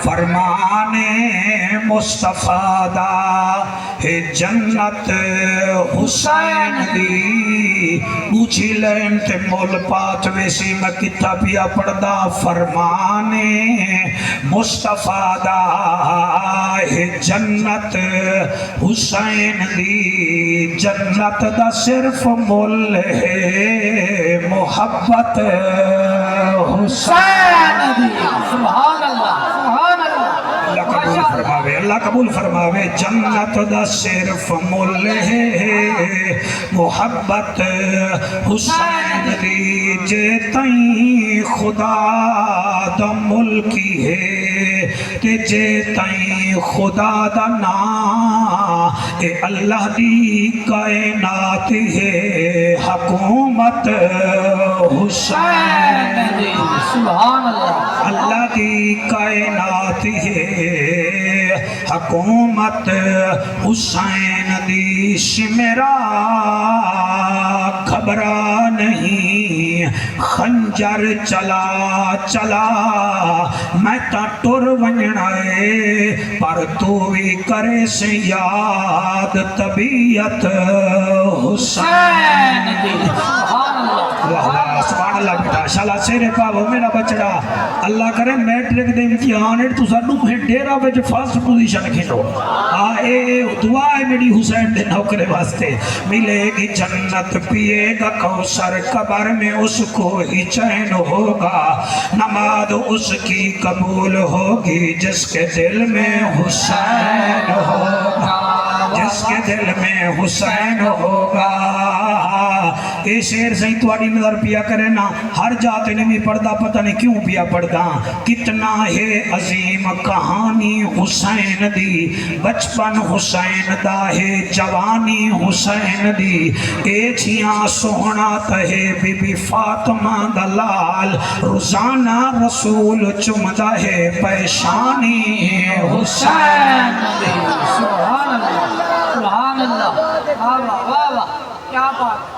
فرمانے مصطفیٰ دا ہے جنت حسین دی پوچھی لین تے مول پات ویسی میں کتا پیا پڑھدا فرمانے مصطفیٰ دا ہے جنت حسین دی جنت دا صرف مول ہے محبت حسین دی سبحان اللہ سبحان اللہ اللہ قبول فرماوے جنت دا صرف مل ہے محبت حسین دی جے تائیں خدا دا ملکی ہے تے جے تائیں خدا دا نام اے اللہ دی کائنات ہے حکومت حسین دی سبحان اللہ اللہ دی کائنات ہے حکومت حسین دی شمرا گھبرا نہیں خنجر چلا چلا میں تا ٹر ونجنائے پر تو بھی کرے سے یاد طبیعت حسین دی سبحان اللہ سبحان اللہ بیٹا شالا سیرے پاو میرا بچڑا اللہ کرے میٹرک دے امتحان ہے تو سانو ڈیرا وچ فرسٹ پوزیشن کھینو اے دعا ہے میری حسین دے نوکرے واسطے ملے گی جنت پیے گا کوثر قبر میں اس کو ہی چین ہوگا نماز اس کی قبول ہوگی جس کے دل میں حسین ہوگا جس کے دل میں حسین ہوگا اے شیر سے توڑی نظر پیا کرے نا ہر جاتے نہیں پڑھدا پتہ نہیں کیوں پیا پڑھدا کتنا ہے عظیم کہانی حسین دی بچپن حسین دا ہے جوانی حسین دی اے چھیاں سونا تہے بی بی فاطمہ دلال روزانہ رسول چمدہ ہے پیشانی حسین دی سبحان اللہ سبحان اللہ واہ واہ واہ واہ کیا بات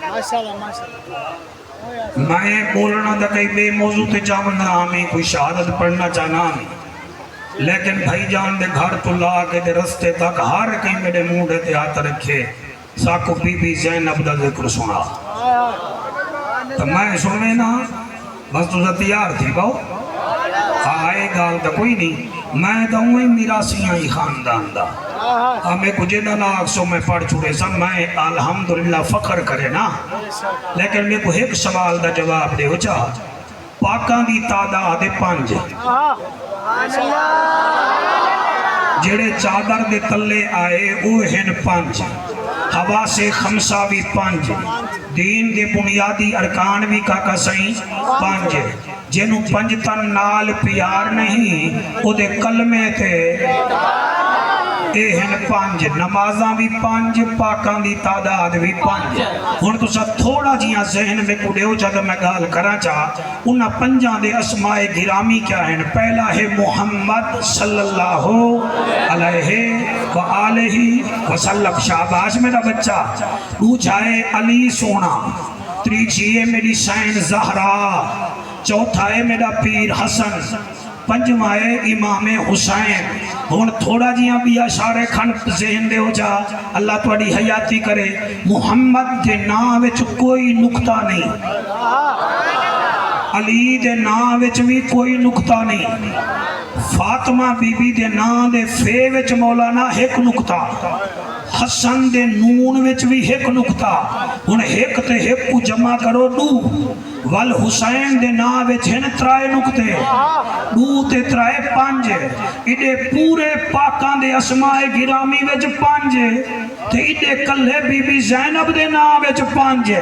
ماشاءاللہ ماشاءاللہ میں بولنا دا کئی بے موضوع تے چاہمنا ہمیں کوئی شہادت پڑھنا چاہنا لیکن بھائی جان دے گھر تو لا کے دے رستے تک ہر کئی میرے موڑے تے ہاتھ رکھے ساکو بی بی زینب دا ذکر سنا تو میں سنوے نا بس تو تیار تھی باؤ آئے گال دا کوئی نہیں میں داؤں ہی میراثیاں ہی خاندان دا ہمیں کچھ نہ اکسو میں پڑھ چھوڑے سب میں الحمدللہ فخر کرے نا لیکن میں کو ایک سوال دا جواب دے ہو چاہ پاکاں دی تعداد 5 جڑے چادر دے تلے آئے وہ ہیں 5 ہوا سے خمسہ بھی 5 دین دے بنیادی ارکان بھی کاکا سائیں 5 جنہوں 5 تن نال پیار نہیں او دے کلمے تھے اے ہیں 5 نمازاں بھی 5 پاکاں دی تعداد بھی 5 ہن تو سب تھوڑا جیاں ذہن میں کو دیو چاہتا میں گال کرا چاہ انہاں 5 دے اسماء گرامی کیا ہیں پہلا ہے محمد صلی اللہ علیہ وآلہ وسلم شاباش میرا بچہ دوسرا علی سونا تیسری ہے میری سین زہرا چوتھا ہے میرا پیر حسن پنجواں ہے امام حسین ہون تھوڑا جیاں بھی اشارے کھن ذہن دے ہو جا اللہ تواڈی حیاتی کرے محمد دے نام وچ کوئی نقطہ نہیں علی دے نام وچ بھی کوئی نقطہ نہیں فاطمہ بی بی دے نام دے فے وچ مولانا ایک نقطہ حسن دے نون وچ بھی ایک نقطہ ہن ایک تے ایک کو جمع کرو 2 وال حسین دے نام وچ ہیں 3 نقطے 2 تے 3 5 ایڈے پورے پاکاں دے اسماء گرامی وچ 5 تے ایڈے کلے بی بی زینب دے نام وچ 5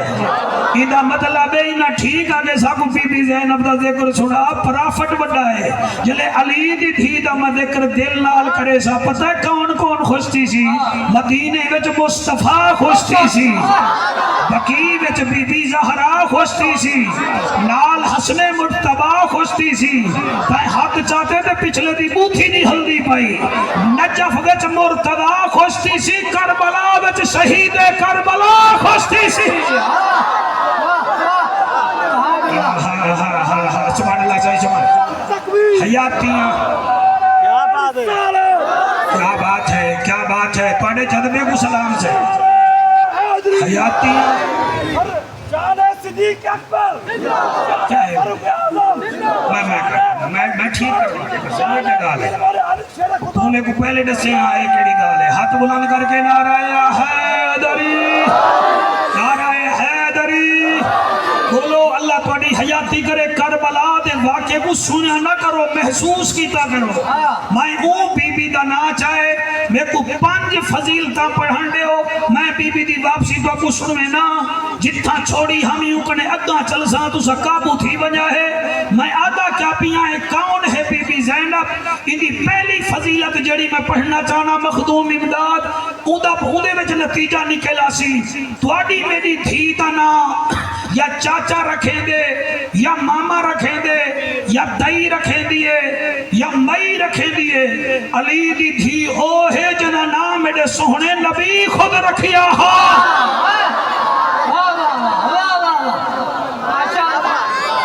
ایدا مطلب ہے نہ ٹھیک آگے ساکو بی بی زینب دا ذکر سنا پرافٹ بڑا ہے جلے علی دی دھی دا ذکر دل نال کرے سا پتہ ہے کون کون خوشتی سی مدینے وچ مصطفیٰ خوشتی سی بقی وچ بی بی زہرا خوشتی سی نال حسن مرتبہ خوشتی سی بھائی ہاتھ چاہتے تھے پچھلے دی بوتھی نہیں ہلدی پائی نجف وچ مرتبہ خوشتی سی کربلا وچ شہید کربلا خوشتی سی سبحان اللہ صحیح سبحان حیاتیاں کیا بات ہے کیا بات ہے کیا بات ہے تواڈے جذبے کو سلام سے حیاتیاں شان صدیق اکبر کیا ہے میں ٹھیک کروں گا گال ہے تو نے کو پہلے دسے آئے کیڑی گال ہے ہاتھ بلند کر کے نعرہ حیدری نعرہ حیدری بولو اللہ تواڈی حیاتی کرے کربلا دے واقعے کو سنیا نہ کرو محسوس کیتا کرو میں او بی بی دا نا چاہے میں کو 5 فضیلتاں پڑھن دے ہو میں بی بی دی واپسی تو کو سنوے نا جتھا چھوڑی ہم یوں کنے اگاں چل ساں تسا قابو تھی ونجا ہے میں آدھا کیا پیاں ہے کون ہے بی بی زینب ان دی پہلی فضیلت جڑی میں پڑھنا چاہنا مخدوم امداد اودے وچ نتیجہ نکلا سی تواڈی میری دھی دا نا یا چاچا رکھیں دے یا ماما رکھیں دے یا دائی رکھیں دیے یا مئی رکھیں دیے علی دی دھی او ہے جنا نام میرے سوہنے نبی خود رکھیا ہا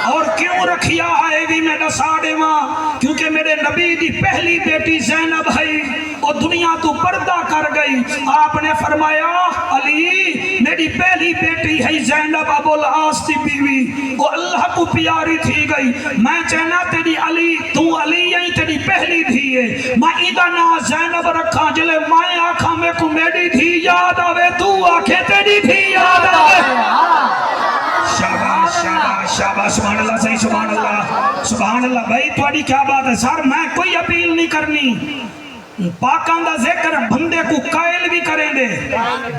اور کیوں رکھیا ہے بھی میرا ساڑے ماں کیونکہ میرے نبی دی پہلی بیٹی زینب ہے اور دنیا تو پردہ کر گئی آپ نے فرمایا علی میری پہلی بیٹی ہے زینب ابو العاص دی بیوی وہ اللہ کو پیاری تھی گئی میں چاہنا تیری علی تو علی یہی تیری پہلی دھی ہے میں ایدہ نا زینب رکھا جلے میں آکھا میں کو میری دھی یاد آوے تو آکھے تیری دھی یاد آوے شاباش شاباش شاباش سبحان اللہ صحیح سبحان اللہ بھائی تواڈی کیا بات ہے سر میں کوئی اپیل نہیں کرنی پاکاں دا ذکر بندے کو قائل بھی کریں دے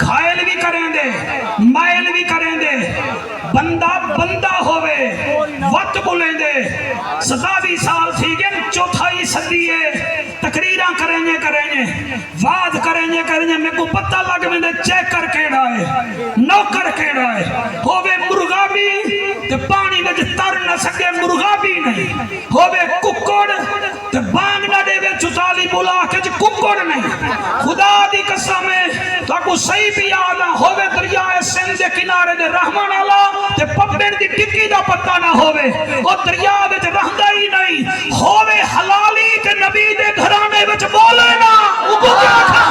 گھائل بھی کریں دے مائل بھی کریں دے بندہ ہوئے وقت بولیں دے 27 سال تھی گئے 4 صدی ہے تقریرہ کریں گے وعد کریں گے میں کو پتہ لگ میں دے چیک کر کے ڈائے نوکر کے ڈائے ہوئے مرغا بھی تے پانی میں تر نہ سکے مرغا بھی نہیں ہوئے ککڑ تے بانگ نہ دے وے چتالی بلا کے ککڑ نہیں خدا دی قسم ہے تو کو صحیح بھی آنا ہوئے دریائے سندھ دے کنارے دے رحمان اللہ تے پپڑ دی ٹکی دا پتہ نہ ہوئے او دریا وچ رہندا ہی نہیں ہوئے حلالی تے نبی دے گھرانے وچ بولے نا او کو کیا تھا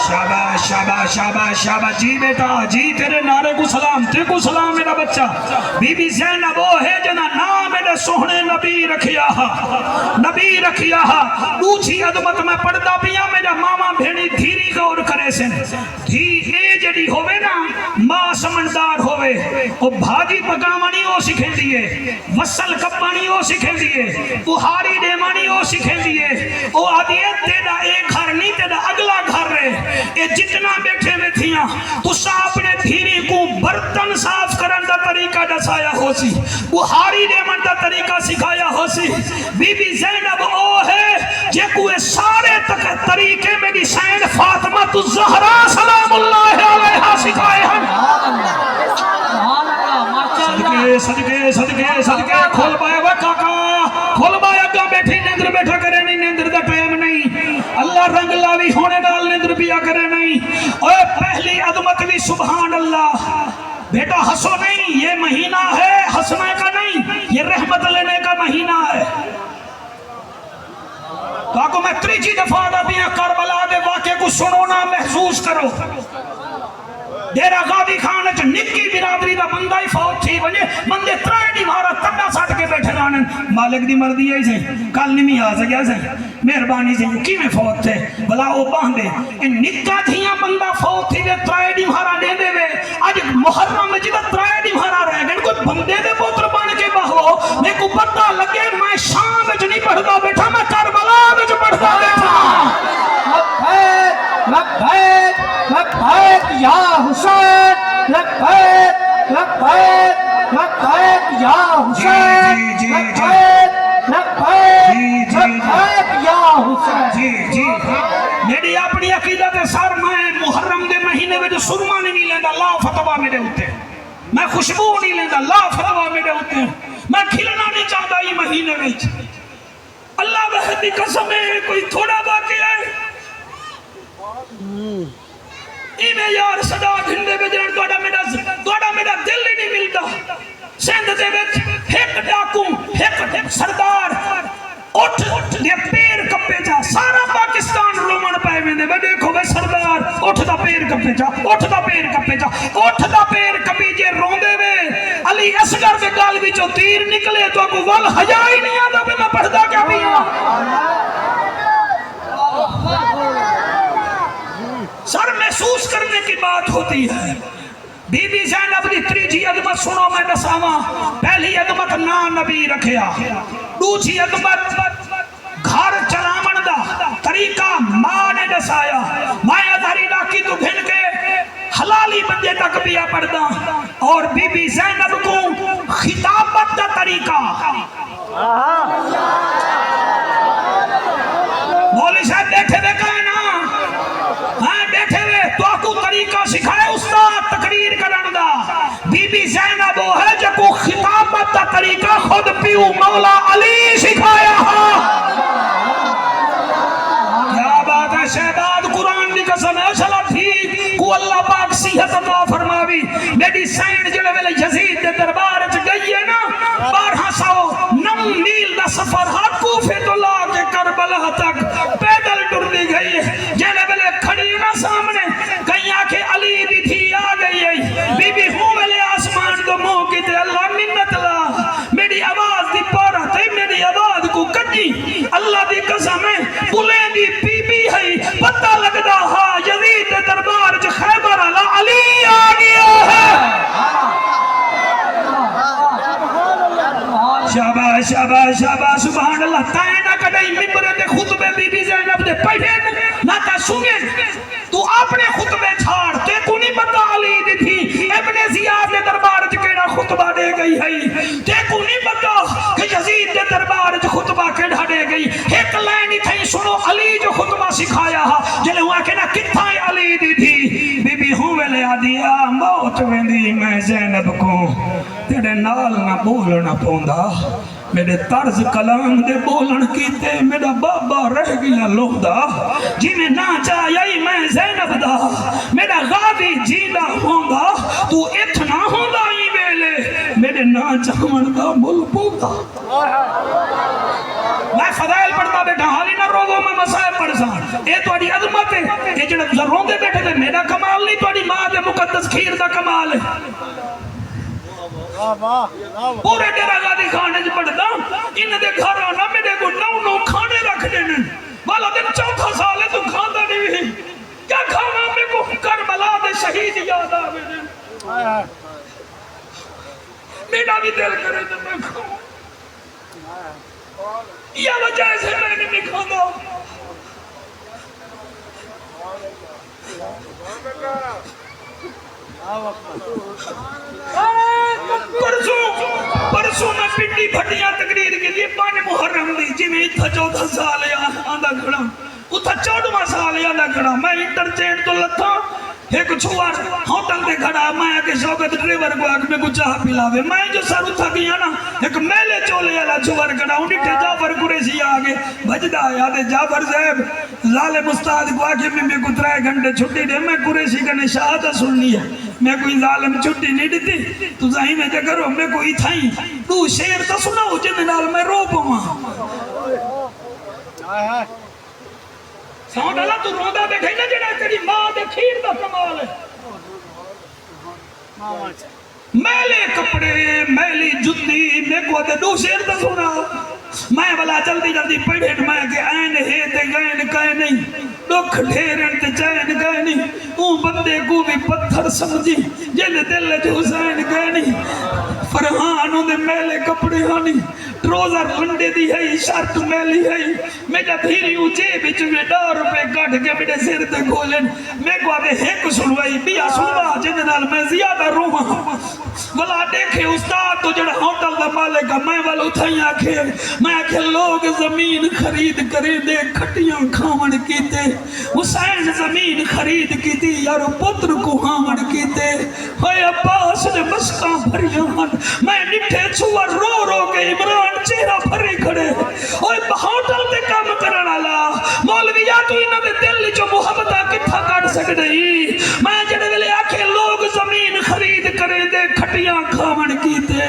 شاباش شاباش شاباش شاباش جی بیٹا جی تیرے نعرے کو سلام تیرے کو سلام میرا بچہ بی بی زینب وہ ہے جنا نام میرے سوہنے نبی رکھیا دوچھی عظمت میں پڑھتا پیا میرا ماما بھیڑی دھیری غور کرے سن دھی اے جڑی ہوئے نا ماں سمندار ہوئے وہ بھاجی پکامانی ہو سکھیں دیئے وصل کپانی ہو سکھیں دیئے بہاری دیمانی ہو سکھیں دیئے وہ آدھیے تیرا ایک گھر نہیں تیرا اگلا گھر رہے اے جتنا بیٹھے میں تھیاں تو سا اپنے دھیری کو برتن صاف کرن دا طریقہ دسایا ہو سی بہاری دیمن دا طریقہ سکھایا ہو سی بی بی زینب او ہے جے کوئے سارے طریقے میں دی سین فاطمہ الزہرا سلام اللہ علیہ سکھائے ہیں صدقے کھول پائے وہ کاکا کھول پائے اگا بیٹھی نیندر بیٹھا کرے نہیں نیندر دا ٹائم نہیں اللہ رنگ لاوی ہونے نال نیندر پیا کرے نہیں اوہ پہلی عظمت بھی سبحان اللہ بیٹا ہسو نہیں یہ مہینہ ہے ہسنے کا نہیں یہ رحمت لینے کا مہینہ ہے تو آکو میں تریجی دفعہ دا بھی کربلا دے واقعے کو سنونا محسوس کرو ڈیرہ غازی خان چ نکی برادری دا بندہ ہی فوت تھی ونجے بندے ترائے دیوارا تڑا ساٹھ کے بیٹھے رانن مالک دی مردی ہے سے کل نہیں آ سکیا سے مہربانی سے کی میں فوت تھے بلا او باندے ان نکا تھیاں بندہ فوت تھی دے ترائے دیوارا دے دے وے آج محرم میں جدہ ترائے دیوارا رہ گئے کوئی بندے دے پوتر بان کے بہو میں کو پتہ لگے میں شام میں نہیں پڑھتا بیٹھا میں کربلا میں پڑھتا بیٹھا لبیک لبیک یا حسین لبیک لبیک لبیک یا حسین لبیک لبیک لبیک یا حسین جی میری اپنی عقیدت ہے سر میں محرم دے مہینے میں جو سرما نہیں لیندہ لا فتوہ میرے ہوتے میں خوشبو نہیں لیندہ لا فتوہ میرے ہوتے میں کھلنا نہیں چاہتا یہ مہینے میں اللہ بہتی قسم ہے کوئی تھوڑا باقی ہے ایمیں یار صدا گھنڈے بجرن دوڑا میرا دل ہی نہیں ملتا سندھ دے وچ ایک ڈاکو ایک سردار اٹھ دے پیر کپے جا سارا پاکستان رومن پائے ویندے وے دیکھو وے سردار اٹھ دا پیر کپے جا اٹھ دا پیر کپے جا اٹھ دا پیر کپی جے روندے وے علی اصغر دے گل وچوں تیر نکلے تو کو ول حیا ہی نہیں آندا میں پڑھدا کیا بھی ہاں سر محسوس کرنے کی بات ہوتی ہے بی بی زینب دی تریجی عظمت سنو میں دساواں پہلی عظمت نا نبی رکھیا دوسری عظمت گھر چلاون دا طریقہ ماں نے دسایا میں ادھاری ڈاکی تو بھن کے حلالی بندے تک بیا پڑھدا اور بی بی زینب کو خطابت دا طریقہ مولی صاحب بیٹھے ہوئے کہے نا ہاں بیٹھے ہوئے تو آکو طریقہ سکھائے استاد تقریر کرن دا بی بی زینب وہ ہے جو کو خطابت دا طریقہ خود پیو مولا علی سکھایا کیا بات ہے شہباد قرآن دی قسم ہے شلا تھی کو اللہ پاک صحت عطا فرماوی میری سینڈ جڑے ویلے یزید دے دربار وچ گئی ہے نا 1209 میل دا سفر ہر کوفے تو لا کے کربلا تک پیدل ٹردی گئی ہے جڑے ویلے کھڑی نا سامنے کہیں آکے علی دی تھی آ گئی ہے بی بی ہوں ویلے آسمان تو منہ کی تے اللہ منت لا میری آواز دی پورا تے میری آواز کو کٹی اللہ دی قسم ہے بلیں دی بی بی ہے پتہ لگدا ہاں یزید دے دربار وچ خیبر والا علی آ گیا ہے شاباش شاباش شاباش سبحان اللہ تائیں نہ کڈائی ممبر دے خطبے بی بی زینب دے پڑھے نہ تا سنگے تو اپنے خطبے چھاڑ تے کو نہیں پتا علی دی تھی ابن زیاد دے دربار وچ کیڑا خطبہ دے گئی ہے تے کو نہیں پتا کہ یزید دے دربار وچ خطبہ کیڑا دے گئی ایک لائن ہی تھی سنو علی جو خطبہ سکھایا جلے ہوا کہ نہ کتھا علی دی تھی بی بی ہوں ویلے آدیا موت ویندی میں زینب کو تیرے نال نہ بولنا پوندا میرے طرز کلام دے بولن کیتے میرا بابا رہ گیا لوگدا جی میں نہ چاہیے میں زینب دا میرا غازی جیدہ ہوندا تو اتنا ہوندا ہی ویلے میرے نہ چاہون دا مل پوندا میں فضائل پڑھتا بیٹھا حالی نہ روگو میں مسائل پڑھ سان اے تو اڈی عظمت ہے یہ جڑے ذروں دے بیٹھے تھے میرا کمال نہیں تو اڈی ماں دے مقدس کھیر دا کمال ہے پورے ڈیرہ غازی کھانے جو پڑھتا ان دے گھر آنا میرے کو نو کھانے رکھ دینے والا دن 4 سال ہے تو کھانا نہیں کیا کھانا میں کو کربلا دے شہید یاد آوے میرا بھی دل کرے تو میں کھاؤں یہ وجہ سے میں نے بھی کھانا پرسوں میں پنڈی بھٹیاں تقریر کے لیے 5 محرم دی جی میں اتھا 14 سال آندھا کھڑا اتھا 14 سال آندھا کھڑا میں انٹرچینڈ تو لتھا ایک چھوار ہوٹل دے کھڑا میں آکے شوکت ڈریور کو آکے میں کو چاہ پلاوے میں جو سر اتھا گیا نا ایک میلے چولے والا چھوار کھڑا انہی ٹھے جعفر قریشی آگے بجدہ یادے جعفر صاحب ظالم استاد کو آکے میں کو 3 گھنٹے چھٹی دے میں قریشی کا نشاہدہ سن لیا میں کوئی ظالم چھٹی نہیں دیتی تو ظاہی میں جا کرو میں کوئی تھائی تو شیر تا سنا ہو جن نال میں رو پاواں ساؤنڈ اللہ تو روندہ بیٹھے نا جڑا تیری ماں دے کھیر دا کمال ہے میلے کپڑے میلی جتی میں کو دے دو شیر دا سنا میں بلا جلدی جلدی پڑھے میں کہ این ہے تے گین کہے نہیں دکھ ڈھیرن تے چین گئے نہیں اون بندے کو بھی پتھر سمجھی جن دل جو حسین گئے نہیں فرحانوں دے میلے کپڑے ہانی ٹروزر بندے دی ہے شرط میلی ہے میں جا دھیری اونچے بچ میں 10 روپے کٹ کے میرے سر تے کھولن میں کو آدھے ایک سنوائی بیا سنوا جن نال میں زیادہ روحاں بلا دیکھے استاد تو جڑا ہوٹل دا مالک میں والو تھائیں آکھے میں آکھے لوگ زمین خرید کرے دے کھٹیاں کھاون کیتے حسین زمین خرید کیتی یارو پتر کو ہاون کیتے ہوئے عباس نے مشکاں بھریاں میں نٹھے چھوڑ رو رو کے عمران چہرہ بھری کھڑے ہوئے ہوٹل دے کام کرنا لا مولویہ تو انہاں دے دل جو محبتہ کتھا کٹ سکتے ہی میں جڑے ویلے آکھے لوگ زمین خرید کرے دے پیاں کھاون کیتے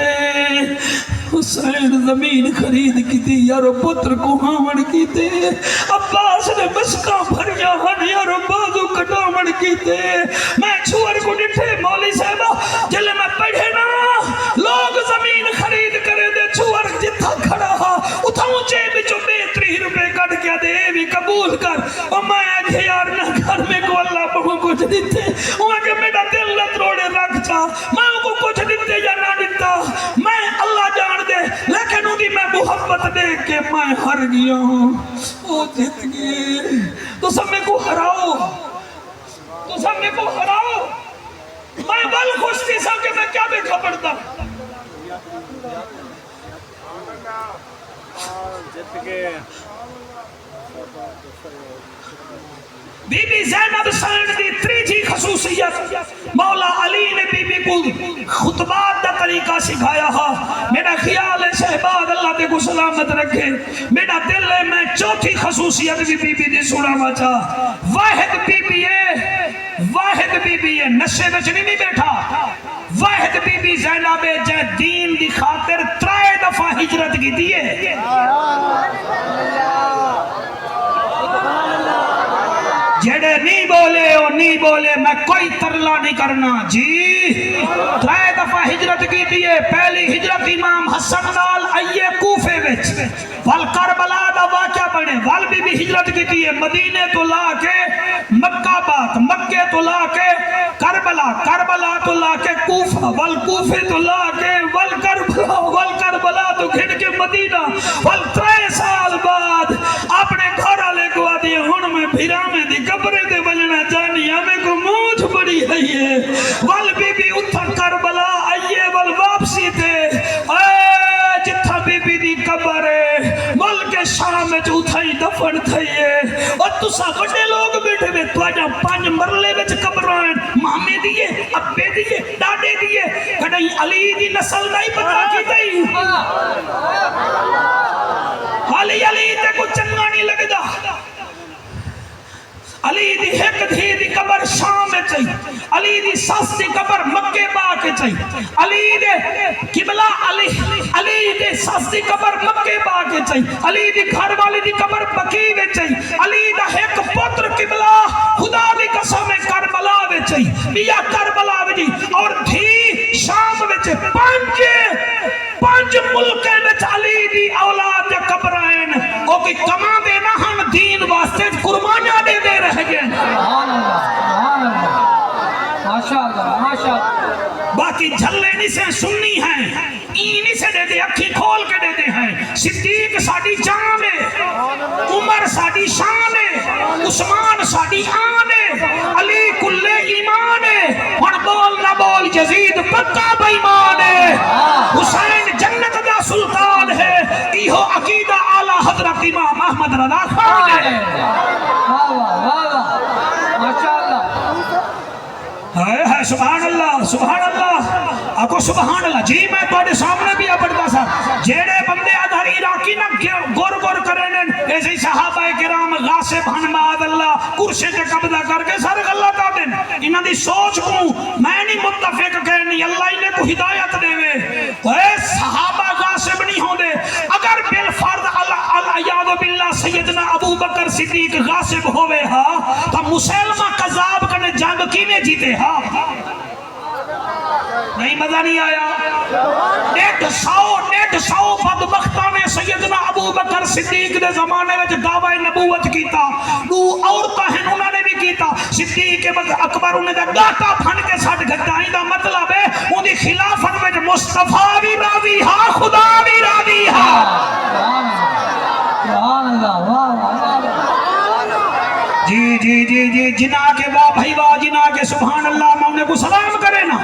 حسین زمین خرید کیتی یارو پتر کو ہاون کیتے عباس نے مشکاں بھریا ہن یارو بازو کٹاون کیتے میں چھوڑ کو ڈٹھے مولی صاحبہ جلے میں پڑھے نا لوگ زمین خرید کرے دے چھوڑ جتھا کھڑا ہا اتھا اونچے بچو 30 روپے کٹ کیا دے بھی قبول کر اور میں آگے یار نہ گھر میں کو اللہ بہو کچھ دیتے وہ آگے میرا دل نہ تروڑے رکھ جا میں ان کو کچھ دیتے یا نہ دیتا میں اللہ جان دے لیکن ان دی میں محبت دے کے میں ہر گیا ہوں وہ جت گئے تو سب میں کو ہراؤ تو سب میں کو ہراؤ میں بل خوش تھی سب کہ میں کیا بے خبرتا جت گئے بی بی زینب سائن دی تریجی خصوصیت مولا علی نے بی بی کو خطبات دا طریقہ سکھایا ہا میرا خیال ہے شہباد اللہ تے کو سلامت رکھے میرا دل ہے میں چوتھی خصوصیت بھی بی بی دی سنا مچا واحد بی بی ہے نشے بچ نہیں بیٹھا واحد بی بی زینب جے دین دی خاطر 3 دفعہ ہجرت کی دیئے جڑے نہیں بولے میں کوئی ترلا نہیں کرنا جی 3 دفعہ ہجرت کی دیئے پہلی ہجرت امام حسن نال آئیے کوفے وچ وال کربلا دا واقعہ بنے وال بھی ہجرت کی دیئے مدینے تو لا کے مکہ بات مکہ تو لا کے کربلا تو لا کے کوفہ وال کوفے تو لا کے وال کربلا تو گھن کے مدینہ وال 3 سال بعد اپنے گھر والے کو آدھی ہن میں بھیرا میں دی قبرے دے بجنا جانی ہمیں کو موجھ بڑی ہے وال بی بی اتھا کربلا آئیے وال واپسی دے جتھا بی بی دی قبر ہے ملک شام میں اتھا ہی دفن تھئیے اور تسا بڑے لوگ بیٹھے میں تو آجا 5 مرلے میں قبرائیں مامے دیئے ابے دیئے ڈاڈے دیئے کڑھائی علی دی نسل نہیں پتا کی تئی علی تے کو چنگا نہیں لگ دا علی دی ایک دھی دی قبر شام میں چاہی علی دی ساس دی قبر مکے با کے چاہی علی دے قبلہ علی دے ساس دی قبر مکے با کے چاہی علی دی گھر والی دی قبر بقی میں چاہی علی دا ایک پتر قبلہ خدا دی قسم کربلا میں چاہی بیا کربلا میں جی اور دھی شام میں چاہی 5 ملکے میں علی دی اولاد دے قبرائن او کی کما دے نہ ہم دین واسطے قربانیاں دے دے رہ گئے سبحان اللہ ماشاءاللہ باقی جھلے نہیں سے سننی ہیں اینی سے دے دے اکھی کھول کے دے دے ہیں صدیق ساڑی جان ہے عمر ساڑی شان ہے عثمان ساڑی آن ہے علی کل ایمان ہے اور بول نہ بول یزید پکا بیمان ہے حسین جنت دا سلطان ہے ایہو عقیدہ اعلیٰ حضرت امام احمد رضا خان ہے سبحان اللہ آکو سبحان اللہ جی میں توڑے سامنے بھی پڑھتا سا جیڑے بندے ادھر عراقی نہ گور کرنن ایسے صحابہ کرام غاصب ہن معاذ اللہ کرسے تے قبضہ کر کے سر غلط آدن انہاں دی سوچ کو میں نہیں متفق کہنی اللہ انہیں کو ہدایت دے وے صحابہ غاصب نہیں ہوں دے اگر بالفرض العیاذ باللہ سیدنا ابو بکر صدیق غاصب ہوئے ہاں تو مسلمہ قذاب کنے جنگ کی میں جیتے ہاں نہیں مزہ نہیں آیا 150 بدبختہ نے سیدنا ابو بکر صدیق دے زمانے میں دعوی نبوت کیتا دو عورتہ ہیں انہوں نے بھی کیتا صدیق اکبر انہیں دا گاتا پھن کے ساتھ گھٹائیں دا مطلب ہے انہیں خلافت میں مصطفیٰ بھی راضی ہاں خدا بھی راضی ہاں سبحان اللہ جی جنا کے واہ بھائی واہ جنا کے سبحان اللہ میں انہیں کو سلام کرے نا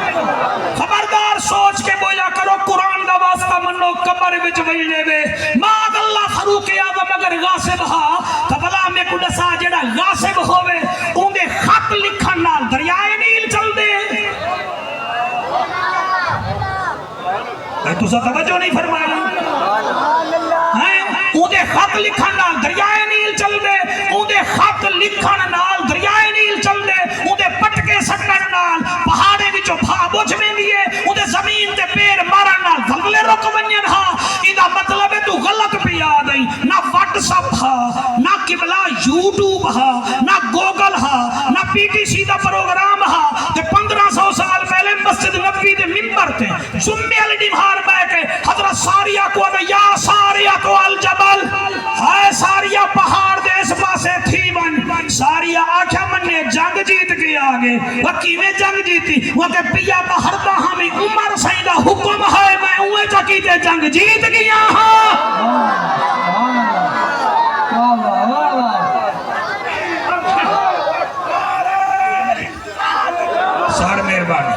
خبردار سوچ کے بولا کرو قرآن دا واسطہ منو قبر وچ ویلے وے ماذ اللہ فاروق اعظم اگر غاصب ہا تو بلا میں کو دسا جڑا غاصب ہوئے ان دے خط لکھن نال دریائے نیل چل دے تو سا توجہ نہیں فرمایا ان دے خط لکھن نال دریائے نیل چل دے ان دے خط لکھن نال دریائے نیل چل دے ان دے پٹکے سٹن نال پہاڑے وچوں بھا بوجھ میں دیئے ان دے زمین کرتے ہیں زمے علی مہار بہ کے حضرت ساریہ کو یا ساریہ تو الجبل ہائے ساریہ پہاڑ دے اس پاسے تھی بن ساریہ آکھا من نے جنگ جیت کے آگے وکی میں جنگ جیتی وہ کہ پیا پہاڑ دا ہمیں عمر سیدہ حکم ہے میں اوے چکیتے جنگ جیت گیا ہاں سار مہربانی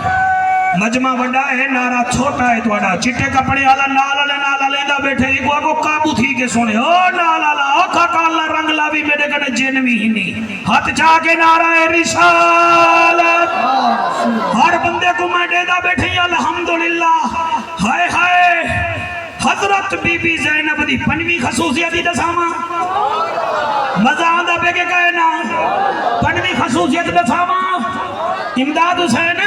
مجمع بڑا ہے نارا چھوٹا ہے توڑا چٹے کپڑے آلا نالا لیندہ بیٹھے ایک کو قابو تھی کے سونے او نالا اوکھا کالا رنگ لاوی میرے کنے جنوی ہی نہیں ہاتھ چاہ کے نارا ہے رسالت ہر بندے کو میں دے دا بیٹھے الحمدللہ ہائے ہائے حضرت بی بی زینب دی پنوی خصوصیتی دساما مزہ آندہ بے کے کہنا پنوی خصوصیت دساما امداد حسین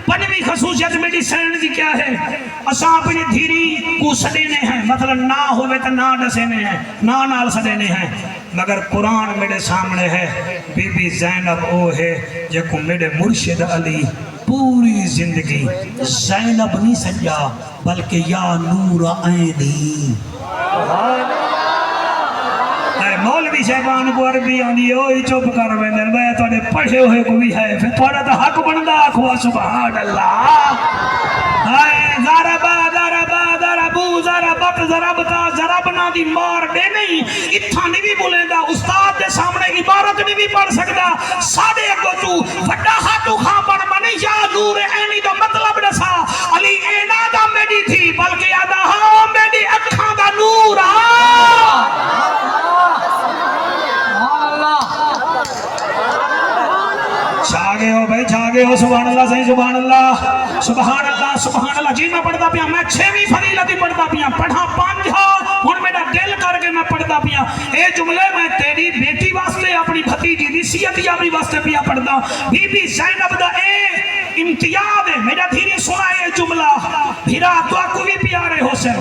پنوی خصوصیت میری سین دی کیا ہے اساں اپنی دھیری کو سڈینے ہیں مطلب نہ ہوئے تو نہ ڈسینے ہیں نہ نال سڈینے ہیں مگر قرآن میرے سامنے ہے بی بی زینب او ہے جے کو میرے مرشد علی پوری زندگی زینب نہیں سجا بلکہ یا نور عینی مولوی صاحبان کو عربی آنی ہوئی چپ کر ویندن میں توڑے پڑھے ہوئے کو بھی ہے پھر توڑا تو حق بندہ آکھوا سبحان اللہ ضربا ضربا ضربو ضربت ضربتا ضربنا دی مار دے نہیں اتھا نہیں بھی بولے دا استاد دے سامنے عبارت نہیں بھی پڑھ سکتا ساڑھے کو تو وڈا ہاتھو خاں پڑھ منی یا نور اینی دا مطلب دسا علی اینا دا میڈی تھی بلکہ یادا ہاں میڈی اکھاں دا نور چھاگے ہو بھائی چھاگے ہو سبحان اللہ صحیح سبحان اللہ سبحان اللہ سبحان اللہ جی میں پڑھتا پیا میں 6ویں فضیلتی پڑھتا پیا پڑھا 5 ہن میرا دل کر کے میں پڑھتا پیا اے جملے میں تیری بیٹی واسطے اپنی بھتیجی دی صحت یابی واسطے پیا پڑھتا بی بی زینب دا اے امتیاز ہے میرا دھیرے سنا یہ جملہ بھیرا تو کو بھی پیارے حسین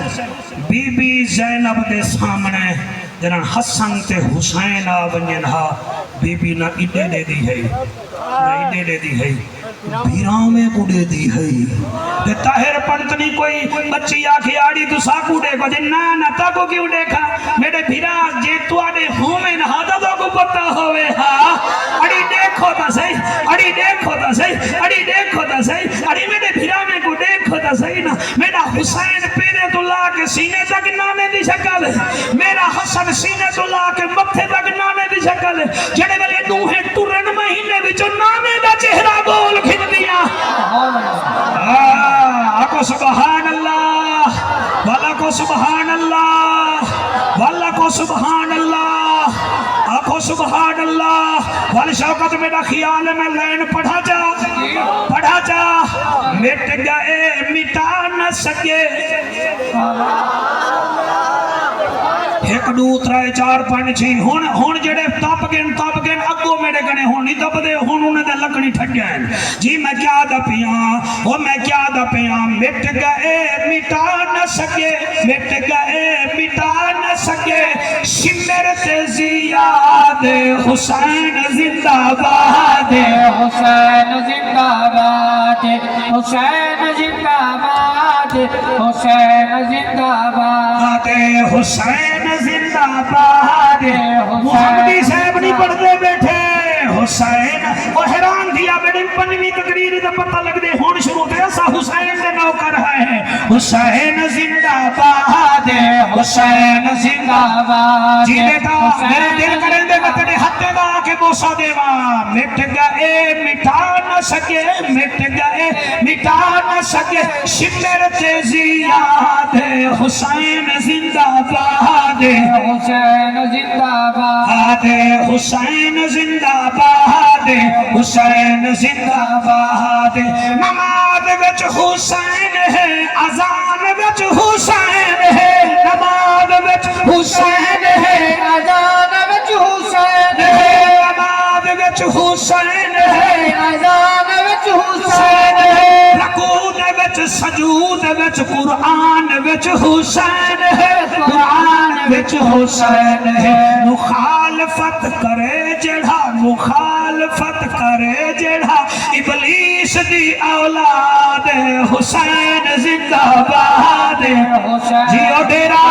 بی بی زینب دے سامنے جنہاں حسن تے حسین آونین ہا بی بی نہ اڈے دے دی ہے نہ اڈے دے دی ہے بھیرام میں کو دے دی ہے تے طاہر پنتنی کوئی بچی آکھی آڑی تو ساکو دے کو جے نا تا کو کیوں دیکھا میرے بھیرا جے تو آڑے ہومیں نہ دا تو کو پتا ہوئے ہاں اڑی دیکھو تا صحیح اڑی دیکھو تا صحیح اڑی دیکھو تا صحیح اڑی میرے بھیرا میں کو دیکھو تا صحیح نا میرا حسین پیرے تو لا کے سینے تک نانے دی شکل ہے میرا حسن سینے تو لا کے مکھے تک نانے دی شکل ہے جڑے والے دوہیں ترن مہینے وچ نانے دا چہرہ گول کھن دیا آکو سبحان اللہ والا کو سبحان اللہ والا کو سبحان اللہ آکو سبحان اللہ والی شوقت میرا خیال میں لین پڑھا جا مٹ گئے مٹا نہ سکے ایک دو ترائے چار پانچ چھ ہون جڑے تپ گن اگو میرے گنے ہون نہیں تپ دے ہون انہیں دے لکڑی ٹھٹ گئے جی میں کیا دا پیاں مٹ گئے مٹا نہ سکے مٹ گئے مٹا نہ سکے شمر زیاد حسین زندہ باد حسین زندہ باد حسین زندہ باد حسین زندہ باد حسین زندہ باد محمدی صاحب نہیں پڑھتے بیٹھے حسین وہ حیران دیا بیٹھے پنوی تقریر دا پتہ لگ دے ہون شروع دے ایسا حسین دے نوکر ہے حسین زندہ باد حسین زندہ باد جی بیٹا میرے دل کریں دے میں تیرے ہتھے دا آکے بوسا دے وہاں مٹ گئے مٹا نہ سکے مٹ گئے مٹا نہ سکے شمر زیاد حسین زندہ باد حسین زندہ باد حسین زندہ باد حسین زندہ باد نماز وچ حسین ہے اذان وچ حسین ہے نماز وچ حسین ہے اذان وچ حسین ہے نماز وچ حسین ہے اذان وچ حسین ہے رکوع وچ سجود وچ قرآن وچ حسین ہے قرآن وچ حسین ہے مخالفت کرے جڑا ابلیس دی اولاد حسین زندہ باد جیو ڈیرا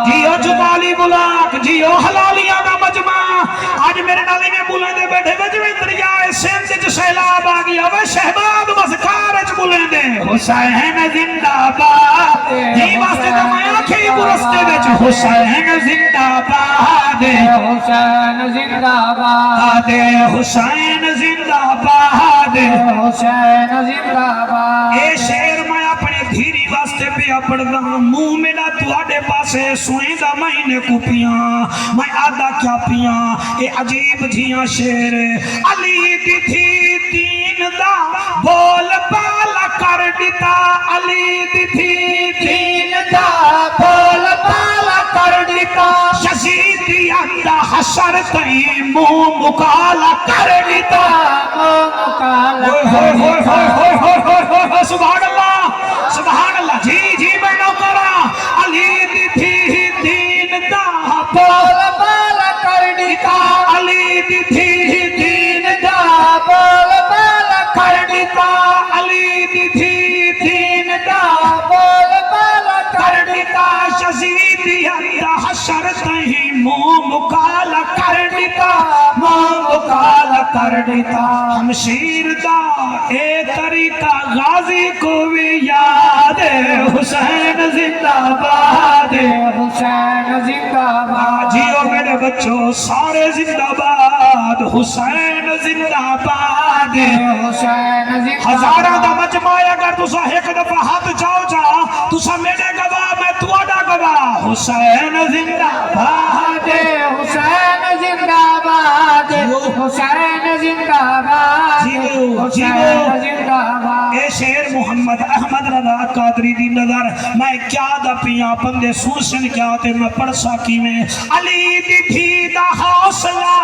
جیو جبالی بلاک جیو حلالیاں دا مجمع آج میرے نالی میں بولیں دے بیٹھے بجویں دریائے سندھ چ سیلاب آ گیا وے شہباد مذکار چ بولیں دے حسین زندہ باد یہ واسطے تو میں آنکھیں برستے وچ حسین زندہ باد حسین زندہ باد حسین زندہ باد حسین زندہ باد اے شعر میں اپنے دھیری واسطے پہ پڑھدا منہ میرا تواڈے پاسے سوئیں دا مہینے کو پیاں میں آدھا کیا پیاں اے عجیب جھیاں شعر علی دی تھی دین دا بول بالا کر دیتا علی دی تھی دین دا بول بالا کر دیتا یزید آندا حشر تئیں منہ مکالا کر دیتا سبحان اللہ سبحان اللہ جی میں نوکرا علی دی تھی دین دا بول بالا کر دیتا علی دی تھی دین دا بول بالا کر دیتا علی دی تھی دین دا بول بالا کر دیتا یزید آندا حشر تئیں منہ مکالا کر دیتا منہ مکالا کر دیتا ہمشیر دا اے طریقہ غازی کو بھی یاد حسین زندہ باد حسین زندہ باد جیو میرے بچوں سارے زندہ باد حسین زندہ باد حسین زندہ ہزارہ دا مجمع اگر تسا ایک دفعہ ہاتھ جاؤ جا تسا میرے گواہ میں تواڈا گواہ حسین زندہ باد حسین زندہ باد حسین زندہ باد حسین زندہ باد اے شیر محمد احمد رضا قادری دی نظر میں کیا دا پیاں بندے سوسن کیا تے میں پڑھ ساکی میں علی دی تھی دا حوصلہ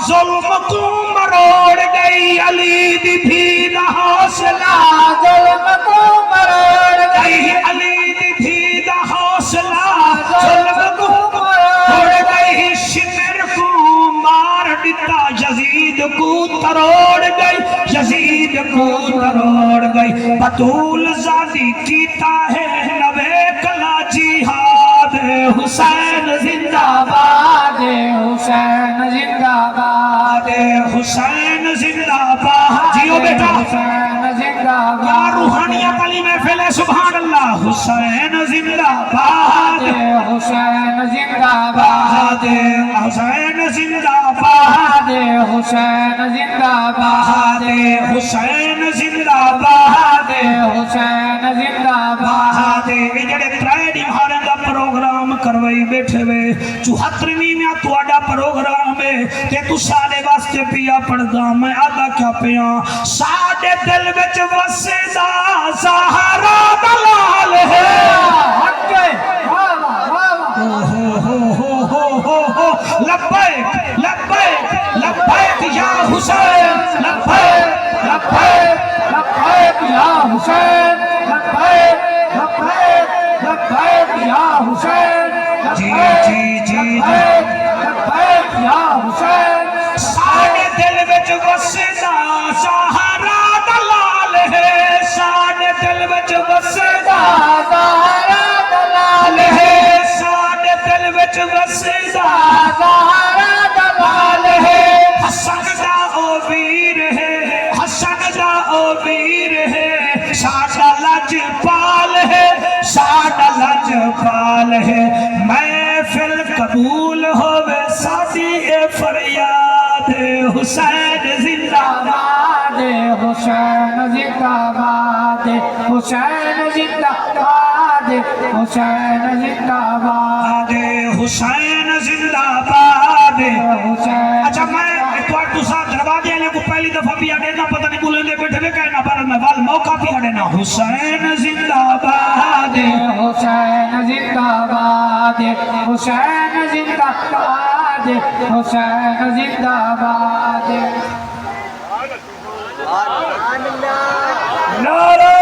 ظلم کو مروڑ گئی علی دی تھی دا حوصلہ ظلم کو مروڑ گئی علی دی تھی دا حوصلہ ظلم کو مروڑ گئی شمر کو مار دیتا یزید کو تروڑ گئی یزید کو تروڑ گئی بطول زادی کیتا ہے نوے کلا جہاد حسین زندہ باد حسین زندہ باد حسین زندہ باد جیو بیٹا حسین زندہ کیا باد روحانیت علی محفل ہے سبحان اللہ حسین زندہ باد حسین زندہ باد حسین زندہ باد حسین زندہ باد حسین زندہ باد حسین زندہ باد یہ جڑے ترائے دیواریں دا پروگرام کروائی بیٹھے وے 74ویں میں تواڈا پروگرام ہے تے تو سارے واسطے پیا پڑھدا میں آدھا کیا پیاں ساڈے دل وچ وسدا زہرا دا لال ہے حق واہ واہ لبیک لبیک لبیک یا حسین لبیک لبیک لبیک یا حسین لبیک لبیک لبیک یا حسین جی جی جی لبیک یا حسین ساڈے دل وچ وسدا زہرا دا لال ہے ساڈے دل وچ وسدا زہرا دلال ہے ساڈے دل وچ وسدا زہرا دلال ہے حسن دا او ویر ہے حسن دا او ویر ہے ساڈا لج پال ہے ساڈا لج پال ہے محفل قبول ہووے ساڈی اے فریاد حسین زندہ باد حسین زندہ باد حسین زندہ باد حسین زندہ باد حسین زندہ باد حسین اچھا میں تو ساتھ دروازے والے کو پہلی دفعہ بھی اڑنا پتہ نہیں بولیں دے بیٹھے ہوئے کہنا پر میں وال موقع بھی اڑنا حسین زندہ باد حسین زندہ باد حسین زندہ باد حسین زندہ باد نعرہ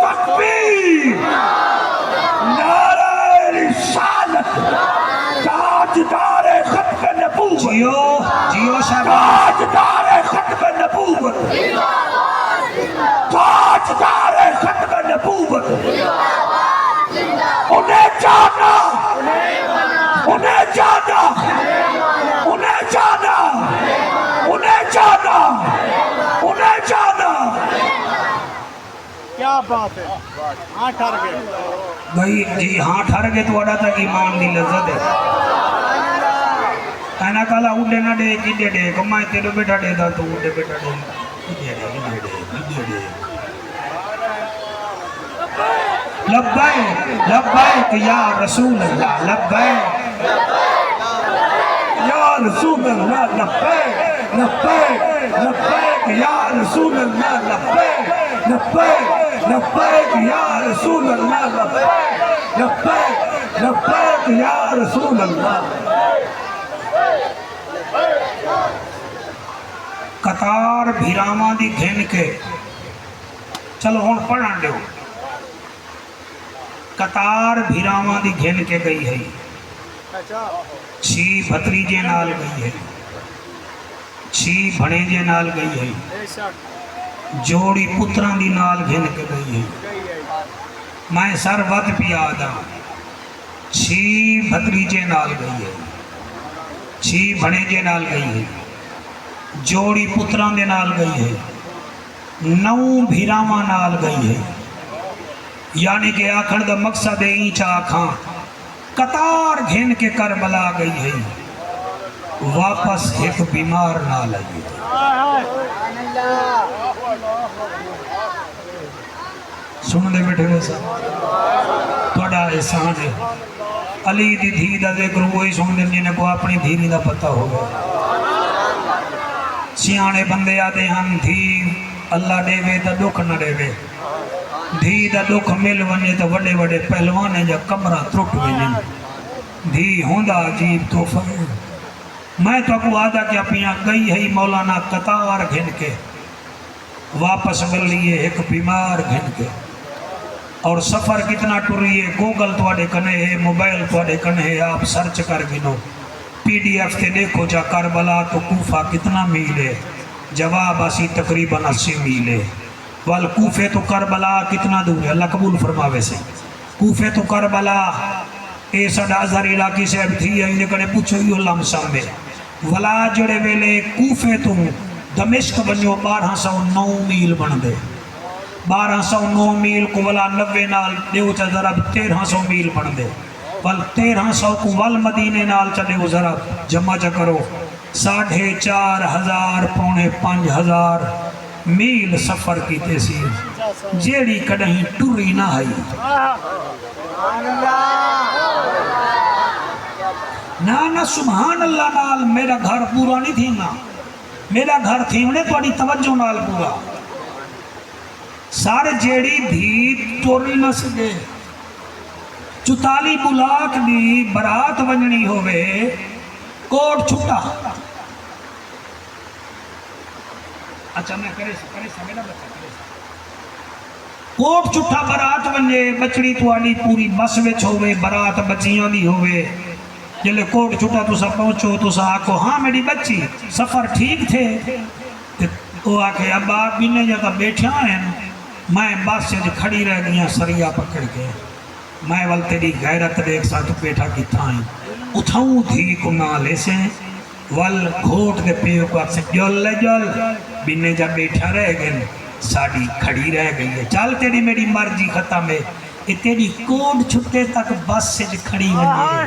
تکبیر نعرہ رسالت تاجدار ختم نبوت جیو شہباز تاجدار ختم نبوت تاج تاجدار ختم نبوت انہیں جانا انہیں جانا انہیں جانا انہیں جانا انہیں جانا کیا بات ہے ہاں ٹھہر گئے بھائی جی ہاں ٹھہر گئے تو اڑا تک ایمان دی لذت ہے اینا کالا اڈے نہ دے کڈے دے کمائے تیرے بیٹا دے دا تو اڈے بیٹا دے لبیک لبیک یا رسول اللہ لبیک یا رسول اللہ لبیک لبیک لبیک یا رسول اللہ لبیک لبیک لبیک یا رسول اللہ لبیک لبیک لبیک یا رسول اللہ قطار بھیراواں دی گھن کے چلو ہن پڑھن دیو قطار بھیراواں دی گھن کے گئی ہے چھی بھتریجے نال گئی ہے چھی بھڑیجے نال گئی ہے جوڑی پتراں دی نال گھن کے گئی ہے میں سر وقت پی آدھا چھی بھتریجے نال گئی ہے چھی بھڑیجے نال گئی ہے جوڑی پتراں دے نال گئی ہے 9 بھیراواں نال گئی ہے یعنی کہ آکھن دا مقصد ہی چاکھاں قطار گھن کے کربلا گئی ہے واپس ایک بیمار نہ لگی سن دے بیٹھے ہوئے سا توڑا احسان ہے علی دی دھی دا ذکر وہی سن دے جنہیں کو اپنی دھیری دا پتہ ہوگا سیانے بندے آتے ہم دھی اللہ دے وے دا دکھ نہ دے وے دھی دا دکھ مل ونے تا وڈے وڈے پہلوانے جا کمرہ ترٹ ونے دھی ہوندہ عجیب توفہ میں تو کو آدھا کیا پیاں گئی ہے مولانا قطار گھن کے واپس مل لیے ایک بیمار گھن کے اور سفر کتنا ٹوری ہے گوگل توڑے کنے ہے موبائل توڑے کنے ہے آپ سرچ کر گنو پی ڈی ایف تے دیکھو جا کربلا تو کوفہ کتنا میل ہے جواب اسی تقریباً 80 میل ہے وال کوفے تو کربلا کتنا دور ہے اللہ قبول فرماوے سے کوفے تو کربلا اے سڑا ازہر علاقی سے اب تھی ہے انہیں کنے پوچھو ہی اللہ مسامے ولا جڑے ویلے کوفے تو دمشق بنیو 1209 میل بن دے 1209 میل کو ولا 90 نال دیو چا ذرا 1300 میل بن دے ول 1300 کو ول مدینے نال چلے وہ ذرا جمع چا کرو 4,500 پونے 5,000 میل سفر کی تیسی جیڑی کڑہیں ٹوری نہ آئی نا سبحان اللہ نال میرا گھر پورا نہیں تھی نا میرا گھر تھی انہیں توڑی توجہ نال پورا سارے جیڑی بھی ٹوری نہ سکے 44 بلاک دی برات ونجنی ہوئے کوٹ چھٹا اچھا میں کرے سمیلا بچہ کرے کوٹ چھٹا برات ونجے بچڑی توانی پوری بس وچ ہوئے برات بچیاں دی ہوئے جلے کوٹ چھٹا تو سا پہنچو تو سا آکو ہاں میری بچی سفر ٹھیک تھے وہ آکے اب آپ بینے جگہ بیٹھا ہیں میں بس سے کھڑی رہ گیا سریا پکڑ کے میں وال تیری غیرت دیکھ ساتھ بیٹھا کی تھائیں اٹھاؤں تھی کو نہ لے سے وال گھوٹ دے پیو کو آکھ سے جل بینے جا بیٹھا رہ گئے ساڑی کھڑی رہ گئی ہے چال تیری میری مرضی ختم ہے یہ تیری کوٹ چھٹے تک بس سے کھڑی ہوئی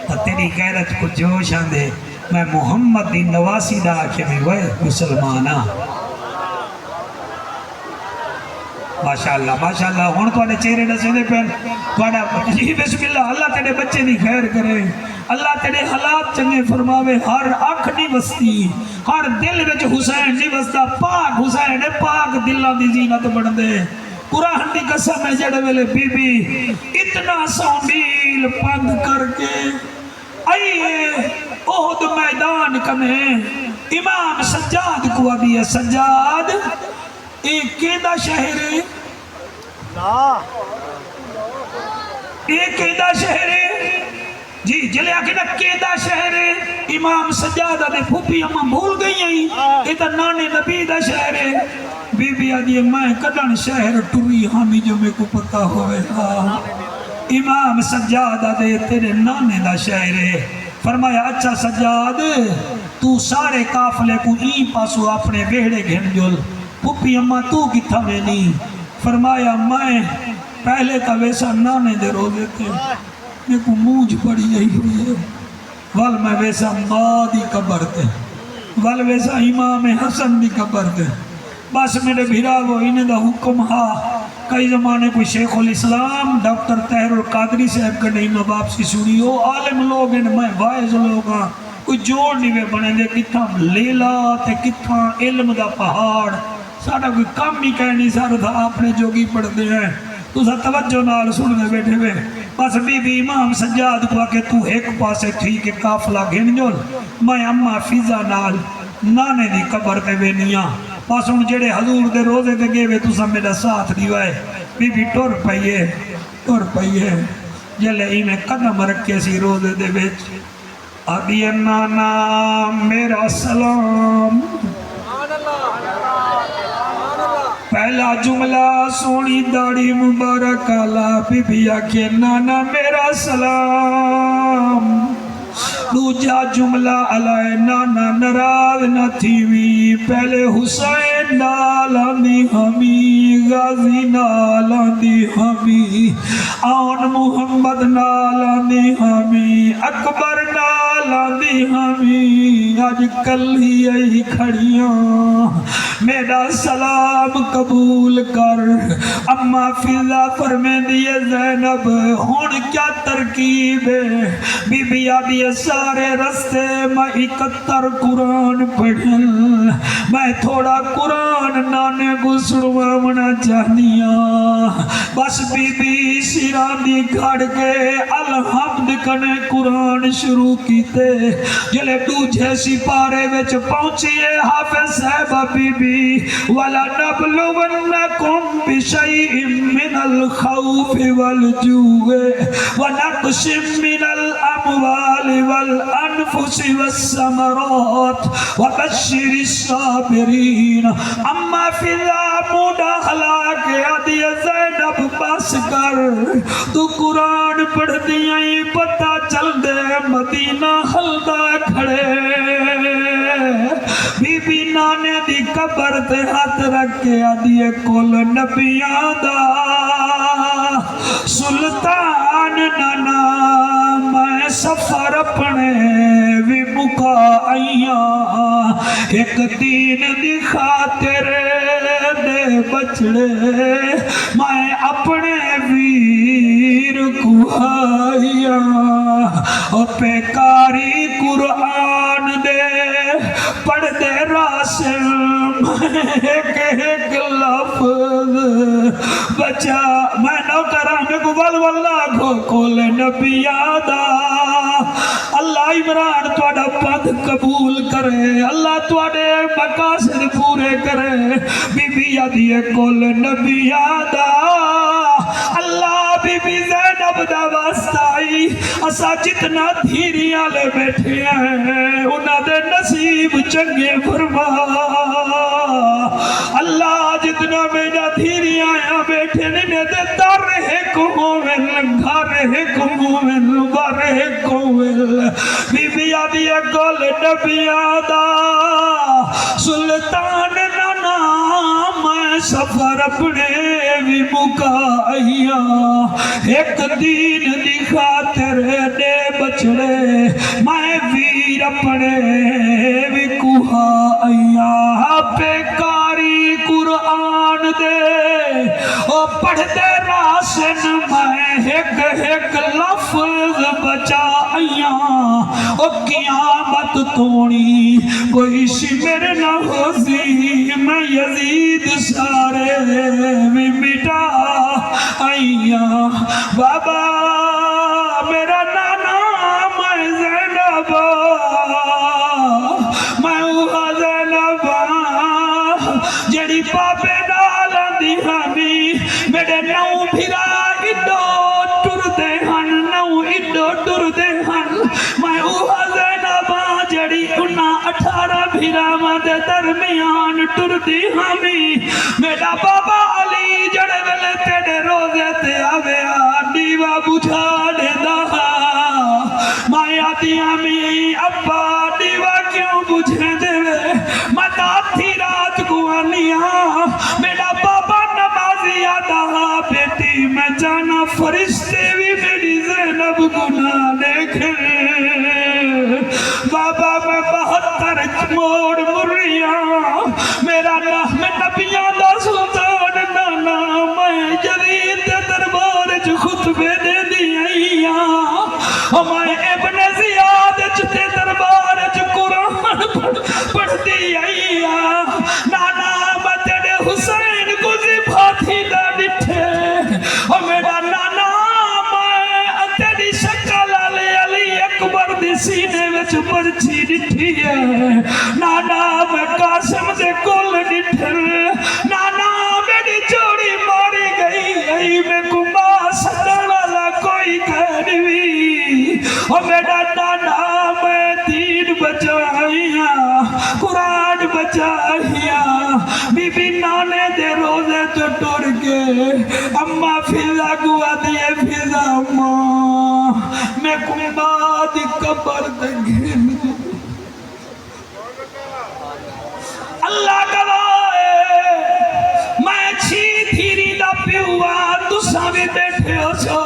تو تیری غیرت کو جوش آندے میں محمد دی نواسی دا آکھے میں وہ مسلمانہ ماشاءاللہ ہون تو آنے چہرے نسیدے پہن تو آنے جی بسم اللہ اللہ تیرے بچے نہیں خیر کرے اللہ تیرے حالات چنگے فرماوے ہر آنکھ نہیں بستی ہر دل وچ حسین نہیں بستا پاک حسین ہے پاک دلہ دی زینت بڑھ دے قرآن دی قسم ہے جڑے ویلے بی بی اتنا سو میل پند کر کے آئیے احد میدان کنے امام سجاد کو ابھی ہے سجاد ایک قیدہ شہر ہے ایک قیدہ شہر ہے جی جلے آکے نا قیدہ شہر ہے امام سجادہ دے پھوپی اما بھول گئی ہیں یہ تا نانے نبی دا شہر ہے بی بی آدھی میں کدن شہر ٹوری ہامی جو میں کو پتا ہوئے امام سجاد آدھے تیرے نانے دا شہر ہے فرمایا اچھا سجاد تو سارے کافلے کو این پاسو اپنے بیڑے گھن جل پپی اماں تو کتھا میں نہیں فرمایا میں پہلے تا ویسا نانے دے روزے تھے میں کو موج پڑی یہی ہوئی ہے وال میں ویسا ماں دی قبر تے وال ویسا امام حسن دی قبر تے بس میرے بھیرا وہ انہیں دا حکم ہا کئی زمانے کوئی شیخ الاسلام ڈاکٹر طاہر القادری صاحب کا نہیں نواب سی سنی ہو عالم لوگ ہیں میں وائز لوگ ہاں کوئی جوڑ نہیں وے بنے دے کتھا لیلا تے کتھا علم دا پہاڑ ساڑھا کوئی کام ہی کہنی سارا تھا اپنے جوگی پڑھ دے ہیں تو سا توجہ نال سن دے بیٹھے ہوئے بس بی بی امام سجاد کو کہ تو ایک پاسے تھی کہ کافلہ گھن جول میں اماں فضا نال نانے دی قبر تے وینیاں بس ان جڑے حضور دے روزے دے گئے وے تو سا میرا ساتھ دیوائے بی بی ٹور پئیے جلے ہی میں قدم رکھے سی روزے دے بیچ آدھی نانا میرا سلام پہلا جملہ سونی داڑی مبارک اللہ بی بی آکھے نانا میرا سلام دوجا جملہ علیہ نانا نراض نہ تھیوی پہلے حسین نالاندی ہمی غازی نالاندی ہمی آن محمد نالاندی ہمی اکبر نالاندی ہمی آج کل ہی یہی کھڑیاں میرا سلام قبول کر اما فضا فرمے دیئے زینب ہون کیا ترکیب ہے بی بی آدھی سارے رستے میں 71 قرآن پڑھن میں تھوڑا قرآن نانے گسڑوا منا چاہنیاں بس بی بی سیران دی گھڑ کے الحمد کنے قرآن شروع کیتے جلے دوجھے سپارے وچ پہنچیے حافظ صاحبہ بی بی وَلَنَبْلُوَنَّكُمْ بِشَيْءٍ مِّنَ الْخَوْفِ وَالْجُوعِ وَنَقْصٍ مِّنَ الْأَمْوَالِ وَالْأَنفُسِ وَالثَّمَرَاتِ وَبَشِّرِ الصَّابِرِينَ اما فضا موڈا خلا کے آدھی زینب بس کر تو قرآن پڑھ دیاں پتہ چل دے مدینہ خلدہ کھڑے بی بی نانے دی قبر تے ہاتھ رکھ کے آدھی کل نبیاں دا سلطان نانا میں سفر اپنے بھی مکا آئیاں ایک دین دی خاطر دے بچڑے میں اپنے ویر کو آئیاں اور پیکاری قرآن دے پڑھ دے راسم ایک لفظ بچا میں نو کرام کو واللہ کھول نبی آدھا اللہ عمران توڑا پد قبول کرے اللہ توڑے مقاصد پورے کرے بی بی آدھی کھول نبی آدھا اللہ بی بی زینب دا واسطائی اسا جتنا دھیریاں لے بیٹھے ہیں انہاں دے نصیب چنگے فرما اللہ جتنا میرا دھیریاں آیا بیٹھے نے دے در ہے کومل گھر ہے کومل بر ہے کومل بی بی آدھی گل نبی آدھا سلطان نانا میں سفر اپنے بھی مکائیاں ایک دین دی خاطر دے بچڑے میں ویر اپنے بھی کوہائیاں بیکاری قرآن دے او پڑھ دے راسن میں ایک لفظ بچائیاں او قیامت تونی کوئی شمر نہ ہوزی میں یزید سارے بھی مٹا آئیاں بابا میرا نانا میں زینب میں اوہا زینب جڑی پاپے ڈالاں دی ہمی میرے نو بھرا اڈو ٹر دے ہن نو اڈو ٹر دے ہن میں اوہا زینب جڑی انہاں 18 بھرا دے درمیان ٹر دی ہمی دیا میں ابا دیوا کیوں بجھے دے میں آدھی رات کو آنیا میرا بابا نمازی آدھا بیٹی میں جانا فرشتے بھی میری زینب گناہ دیکھے بابا میں 72 موڑ مریاں میرا نام نبیاں دا سلطان نانا میں جرید دربار جو خطبے دے دیئیاں میں ابن زیاد چتے دربار جو قرآن پڑھ دیئیاں نانا میں تیرے حسین کو زبھاتی دا ڈٹھے میرا نانا میں تیری شکل علی اکبر دی سینے وچ پرچی ڈٹھی ہے نانا میں قاسم دے کول ڈٹھے نانا میری جوڑی ماری گئی میں کمبا سڑن والا کوئی کہنوی میرا نانا میں دین بچائیاں قرآن بچائیاں بی بی نانے دے روزے تو ٹر کے اماں فضا گوا دیے فضا اماں میں کمبا دی قبر دے اللہ گواہ میں چھی دھیری دا پیوا تساں بھی بیٹھے ہو سو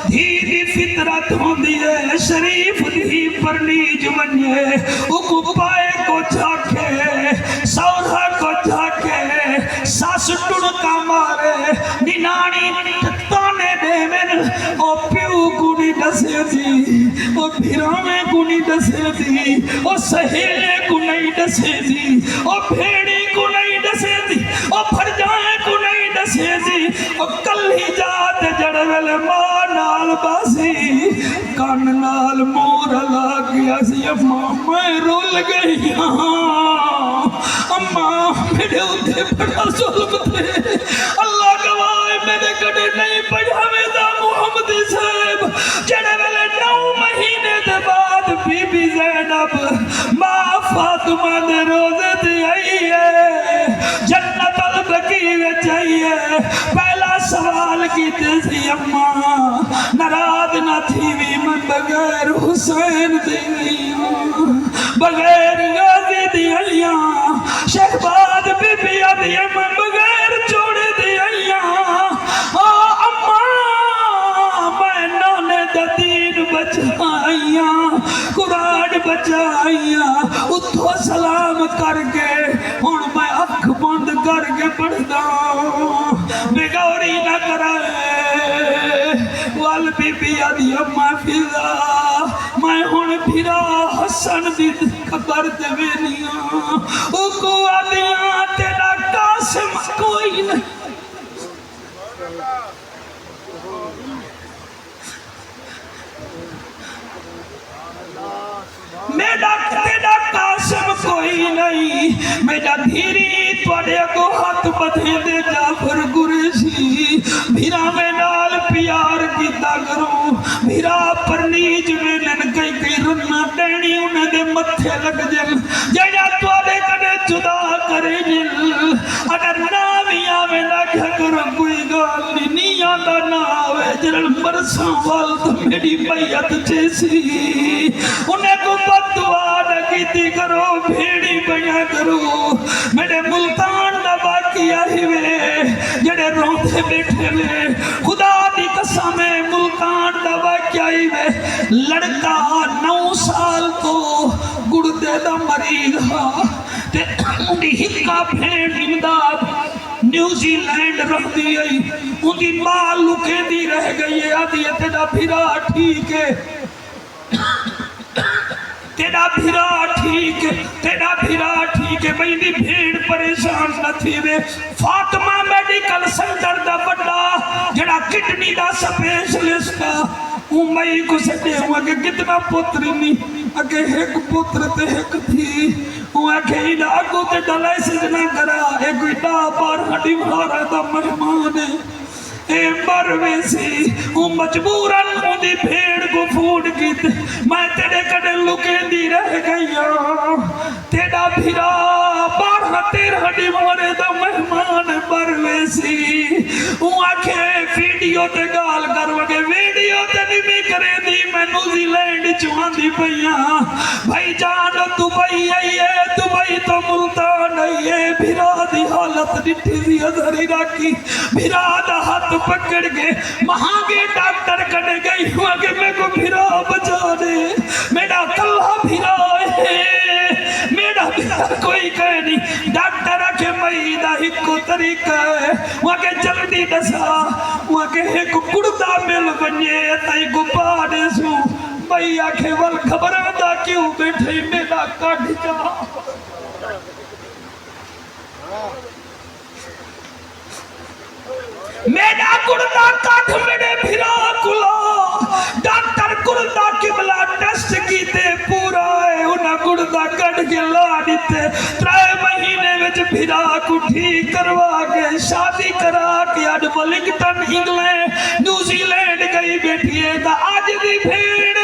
دھی فطرت ہوں دیئے شریف دھی پرنیج بنیے اکو پائے کو جھاکے سورہ کو جھاکے ساس ٹڑکا مارے نینانی تانے دے من او پیو گنی دسے دی او بھیرامے گنی دسے دی او سہیلے کو نہیں دسے دی او بھیڑی کو نہیں دسے دی او بھر جائے کو نہیں دسے دی او کل ہی جات جڑویل ماں نال باسی کان نال مور لاغیا سی اماں میں رول گئی اماں میرے اتھے بڑا ظلم تھے اللہ گواہ میرے کڑے نہیں پڑھا ویدہ محمد صاحب جڑویل 9 مہینے دے بعد بی بی زینب ماں فاطمہ دے روزے دی آئی ہے جنت البقیع میں چاہیے پہلا سوال کیتے سی اماں نراد نہ تھی بھی میں بغیر حسین دی بغیر غازی دی علیاں شہباد بی بی آدھی میں بغیر چھوڑے دی علیاں اماں میں نانے دا دین بچائیاں قرآن بچائیاں اتھو سلام کر کے ہون میں اکھ بند کر کے پڑھدا بگوری نہ کرائے وال بی بی آدھی اماں فضا میں ہون پھرا حسن دی خبر دے وینیاں او کو آدھیاں تیرا قاسم کوئی نہیں میرا تیرا قاسم کوئی نہیں میرا دھیری توڑے کو ہاتھ بدھے دے جعفر قریشی بھیرا میں نال پیار کیتا کروں بھیرا پرنیج میں نن کئی رنہ ڈینی انہیں دے متھے لگ جل جیڑا توڑے کنے جدا کرے جل اگر نامیاں میں نہ کروں کوئی گال نہیں آدھا نہ آوے جرل مرساں والد میری بیعت جیسی انہیں کو دعا نہ کیتی کرو بھیڑی بیا کرو میرے ملتان دا واقعہ ہی وے جڑے روندے بیٹھے وے خدا دی قسم ہے ملتان دا واقعہ ہی وے لڑکا 9 سال تو گردے دا مریض ہا تے انہی ہکا بھیڑ امداد نیوزی لینڈ رہ دی آئی انہی ماں لکے دی رہ گئی ہے آدھی تیرا بھیرا ٹھیک ہے تیرا بھیرا ٹھیک ہے بھئی دی بھیڑ پریشان نہ تھی وے فاطمہ میڈیکل سنٹر دا بڑا جڑا کڈنی دا سپیشلسٹ مئی کو سٹے ہوا کہ کتنا پتر نہیں اگے ایک پتر تے ایک تھی اگے ایڈا اگو تے ڈالائسس نہ کرا ایک ایڈا بار ہڈی مارا دا مہمان ہے اے مرویسی مجبوراً دی بھیڑ کو پھوڑ کی میں تیرے کڑے لکے دی رہ گیا تیرا بھیرا 12-13 ہڈی مارے دا مہمان مرویسی آکھے ویڈیو تے گال کر وگے ویڈیو تے نہیں کرے دی میں نیوزی لینڈ چواندی پئیاں بھائی جان دبئی آئیے دبئی تو ملتان آئیے بھرا دی حالت ڈٹھی دی ادھری راکی بھرا دا ہاتھ پکڑ کے مہانگے ڈاکٹر کنے گئی ہوا کہ میں کو بھرا بچا دے میرا کلہ بھرا ہے میرا بھرا کوئی کہے نہیں ڈاکٹر آکے مہیدہ ایک کو طریقہ ہے وہاں کے جلدی دسا وہاں کے ایک کڑتا مل بنیے تائی کو پاڑے سو بھائی آکے وال خبرندہ کیوں بیٹھے میرا کاٹ جا میرا کڑتا کاٹ میرے بھرا کلا ڈاکٹر کڑتا کی بلا ٹیسٹ کیتے پورا ہے انہا کڑتا کٹ کے لا دیتے 3 مہینے وچ بھرا کو ٹھیک کروا کے شادی کرا کے آج ولنگٹن انگلینڈ نیوزی لینڈ گئی بیٹھی ہے تا آج بھی بھیڑے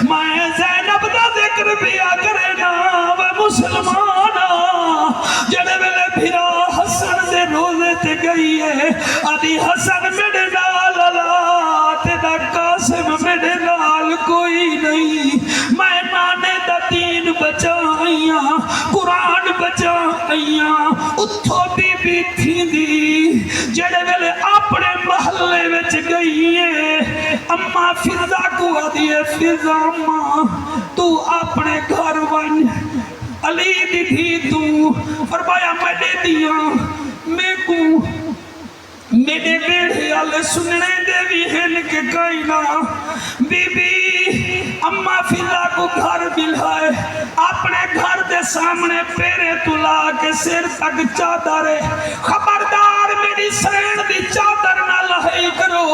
میں زینب دا ذکر بیا کرے نا وہ مسلمانا جڑے ویلے بھرا حسن دے روزے تے گئی ہے آدھی حسن میرے نال اللہ تیرا قاسم میرے نال کوئی نہیں میں نانے دا دین بچائیاں قرآن بچائیاں اتھو بی تھی دی جڑے ویلے اپنے محلے وچ گئی ہے اماں فضا کو آدھی ہے فضا اماں تو اپنے گھر ون علی دی تھی تو فرمایا میں دے دیا میں کو میرے بیڑے آلے سننے دے بھی ہن کے کائنا بی بی اماں فضا کو گھر ملائے اپنے گھر دے سامنے پیرے تلا کے سر تک چادر خبردار میری سین دی چادر نہ لہائی کرو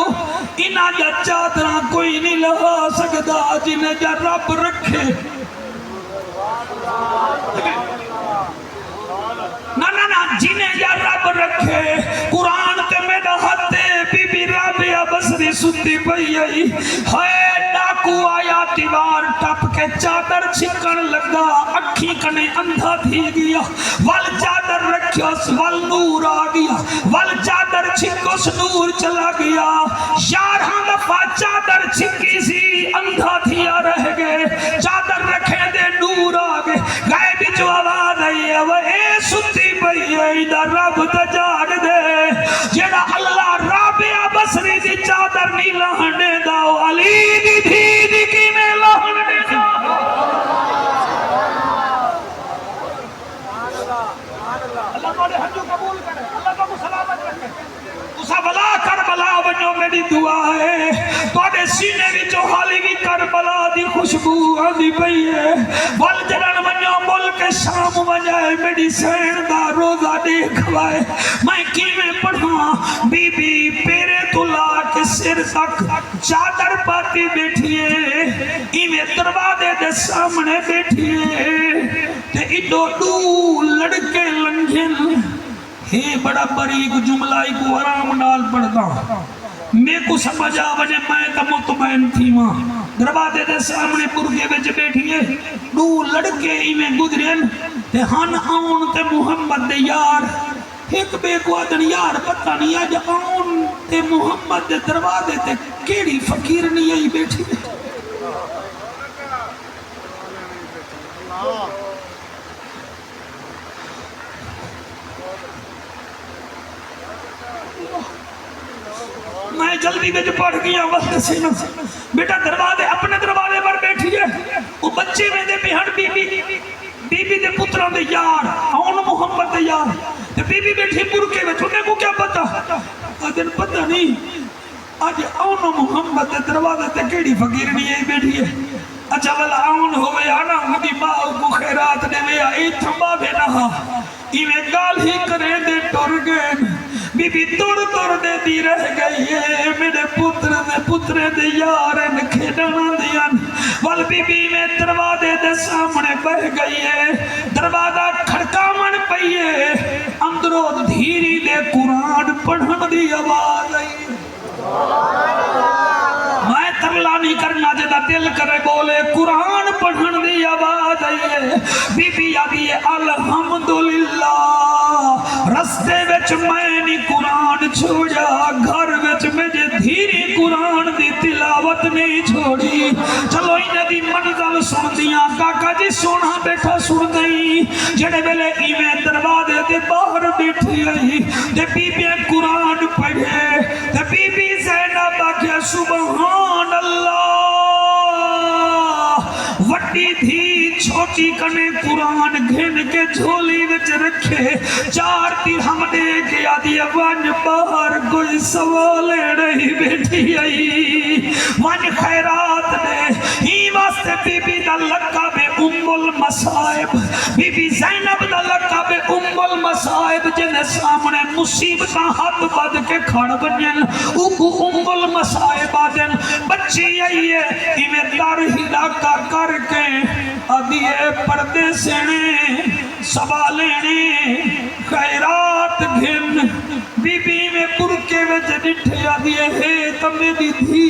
انہاں جا چادرہ کوئی نہیں لہا سکتا جنہیں جا رب رکھے نا جنہیں یا رب رکھے قرآن تے میرا ہاتھے بی بی رابعہ بصری ستی پئی آئی ہے ڈاکو آیا دیوار ٹپ کے چادر چھکن لگا اکھی کنے اندھا تھی گیا وال چادر رکھیوس وال نور آ گیا وال چادر چھکوس نور چلا گیا 11 دفعہ چادر چھکی سی اندھا تھیا رہ گئے چادر رکھے دے نور آ گئے گائے بھی جو آواز آئی ہے وہ اے ستی پئی آئی دا رب دا جاگ دے جیڑا اللہ رابعہ بصری دی چادر نہیں لہنے دا علی دی دھی دی کی میں لہنے دا اللہ توڑے حجو قبول کرے اللہ کو سلامت رکھے اسا بلا کربلا بنو میری دعا ہے توڑے سینے بھی جو حالی بھی کربلا دی خوشبو آدھی پئی ہے بل جنن بنو ملک شام بجائے میری سین دا روزہ دیکھوائے میں کی میں پڑھا بی بی پیرے تلا کے سر تک چادر پاتی بیٹھی ہے ایویں دروازے دے سامنے بیٹھی ہے تے ایڈو دو لڑکے لنگھن ہے بڑا باریک جملہ کو آرام نال پڑھتا میں کو سمجھ آونے میں تا مطمئن تھی وہاں دروازے دے سامنے پرگے وچ بیٹھی ہے دو لڑکے ایویں گزرین تے ہن آن تے محمد دے یار ایک بے کو آدن یار پتہ نہیں آج آن تے محمد دے دروازے تے کیڑی فقیر نہیں آئی بیٹھی ہے میں جلدی میں جو پڑھ گیا وقت سے نہ بیٹا دروازے اپنے دروازے پر بیٹھی ہے وہ بچے میں دے پہن بی بی دے پتران دے یار آن محمد دے یار بی بی بیٹھی پرکے میں انہیں کو کیا پتا آدھن پتا نہیں آج آن محمد دے دروازے تے کیڑی فقیر نہیں ہے بیٹھی ہے اچھا والا آن ہوئے آنا مدی ماں کو خیرات نے ویا ای تھمبا بھی نہا ایویں گال ہی کرے دے ٹور گئے بی بی توڑ دے دی رہ گئی ہے میرے پترے دے یارن کھیڑنا دیان وال بی بی میں دروازے دے سامنے بہ گئی ہے دروازہ کھڑکا من پئی ہے اندروں دھیری دے قرآن پڑھن دی آواز آئی میں ترلا نہیں کرنا جدا دل کرے بولے قرآن پڑھن دی آواز آئی ہے بی بی آدھی ہے الحمدللہ رستے وچ میں نہیں قرآن چھوڑا گھر وچ مجھے دھیری قرآن دی تلاوت نہیں چھوڑی چلو انہیں دی منزل سن دیاں کاکا جی سونا بیٹھا سن گئی جڑے ویلے ایویں دروازے دے باہر بیٹھی آئی تے بی بی قرآن پڑھے تے بی بی زینب آکھیا سبحان اللہ وڈی تھی چھوٹی کنے قرآن گھن کے جھولی وچ رکھے 4 درہم دے کے آدھی ون باہر کوئی سوال نہیں بیٹھی آئی ون خیرات نے ہی واسطے بی بی دا لقب ام المصائب بی بی زینب دا لقب ام المصائب جن سامنے مصیبتاں ہاتھ بد کے کھڑ بنن او ام المصائب آدن بچی آئی ہے ایمیں در ہلاکہ کر کے آدھیے پردے سینے سوالے خیرات گھن بی بی میں پرکے وچ ڈٹھے آدھیے ہے تمہیں دی تھی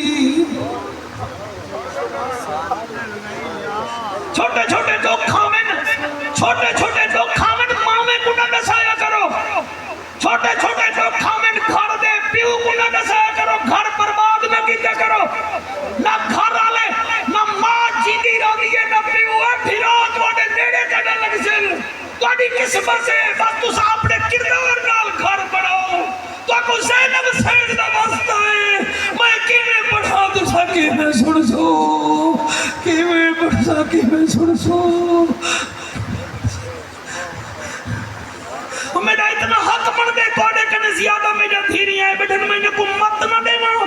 چھوٹے چھوٹے دو کھامن ماں میں کنہ دسایا کرو چھوٹے چھوٹے دو کھامن گھر دے پیو کنہ دسایا کرو گھر برباد نہ کیتے کرو نہ گھر آلے نہ ماں جیدی رو دیئے نہ پیو ہے پھرات واڑے نیڑے کڑا لگ سل توڑی قسمت سے بس تو اپنے کردار نال گھر بڑھاؤ تو کو زینب سید دا واسطہ ہے میں کیویں پڑھا تو سکے میں سن سو کیویں پڑھ سکے میں سن سو میرا اتنا حق من دے کوڑے کنے زیادہ میرا دھیری آئے بیٹھن میں نے کو مت نہ دے ماں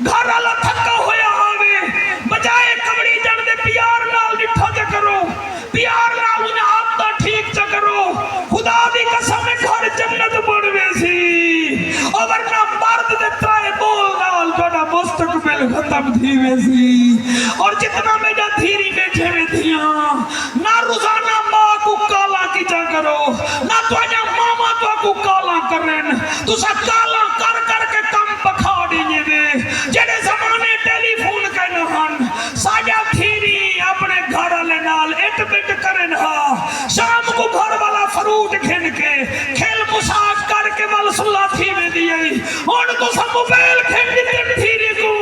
گھر اللہ تھکا ہویا آوے بجائے کمڑی جن دے پیار نال نٹھا جا کرو پیار نال انہیں آپتا ٹھیک جا کرو خدا دی قسم گھر جنت بڑھوے سی اور ورنہ مرد دے ترائے بول نال جوڑا مستقبل ختم تھیوے سی اور جتنا میرا دھیری بیٹھے میں دھیاں نہ روزانہ ماں کو کالا کی جا کرو نہ تو آجا ماما تو کو کالا کرن تو سا کالا کر کر کے کم پکھاڑی نیوے جڑے زمانے ٹیلی فون کرنا ہن ساجا دھیری اپنے گھر والے نال اٹ بٹ کرن ہا شام کو گھر والا فروٹ گھن کے کھیل مساج کر کے ول صلاح تھی میں دیئی ہن تو سب موبائل گھن دیتے دھیری کو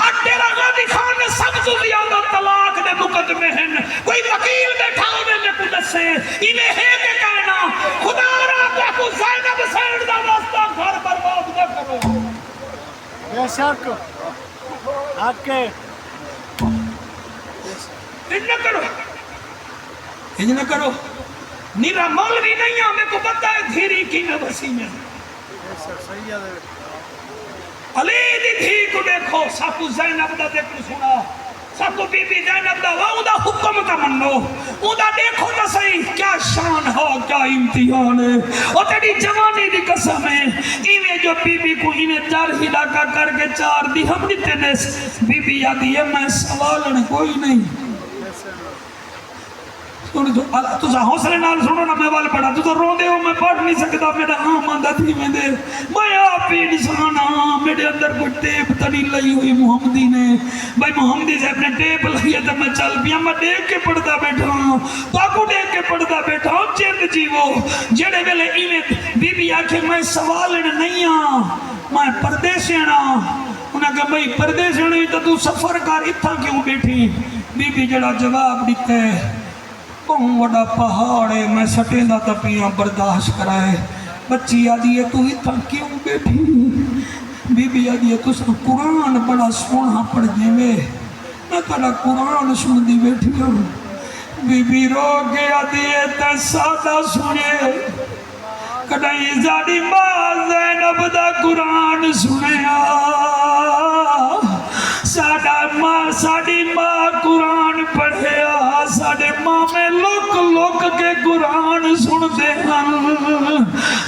اٹے رگا دکھان نے سب تو زیادہ طلاق دے مقدمے ہیں کوئی وکیل بیٹھا ہوئے میں کو دسے انہیں ہے کہ کہنا خدا را تو کو زینب سید دا واسطہ گھر برباد نہ کرو بے شک حق ہے انج نہ کرو نیرا مولوی نہیں ہمیں کو پتہ ہے دھیری کی نہ وسیع ہے صحیح ہے علی دی دھی کو دیکھو سب کو زینب دا ذکر سنا سب کو بی بی زینب دا وہ دا حکم کا منو وہ دا دیکھو تا صحیح کیا شان ہو کیا امتحان ہے اور تیری جوانی دی قسم ہے ایویں جو بی بی کو انہیں چار ہلاکہ کر کے 4 درہم دیتے نے بی بی آدھی ہے میں سوالن کوئی نہیں تو حوصلے نال سنو نا میں وال پڑھا تو رو دے ہو میں پڑھ نہیں سکتا میرا آماندہ تھی میں دے میں آپ ہی نسانا میرے اندر کوئی ٹیپ تنی لئی ہوئی محمدی نے بھائی محمدی سے اپنے ٹیپ لئی ہے تو میں چل پیا میں دیکھ کے پڑھتا بیٹھا ہوں تاکو دیکھ کے پڑھتا بیٹھا ہوں چند جیوو جڑے ویلے ایویں بی بی آکھے میں سوالن نہیں ہاں میں پردیسی ہاں انہاں کہا بھائی پردیسی ہوئی تو سفر کر اتھا کیوں بیٹھی بی بی جڑا جواب دیتے ہے بہت بڑا پہاڑ ہے میں سٹیں دا تپیاں برداشت کرائے بچی آدھی ہے تو اتھا کیوں بیٹھی بی بی آدھی ہے تو سب قرآن بڑا سونا پڑھ جے میں تیرا قرآن سن دی بیٹھی ہوں بی بی رو کے آدھی ہے تے سادہ سنے کڑائی زادی ماں زینب دا قرآن سنے ساڑی ماں قرآن پڑھے ساڑے ماں میں لوک کے قرآن سنتے ہیں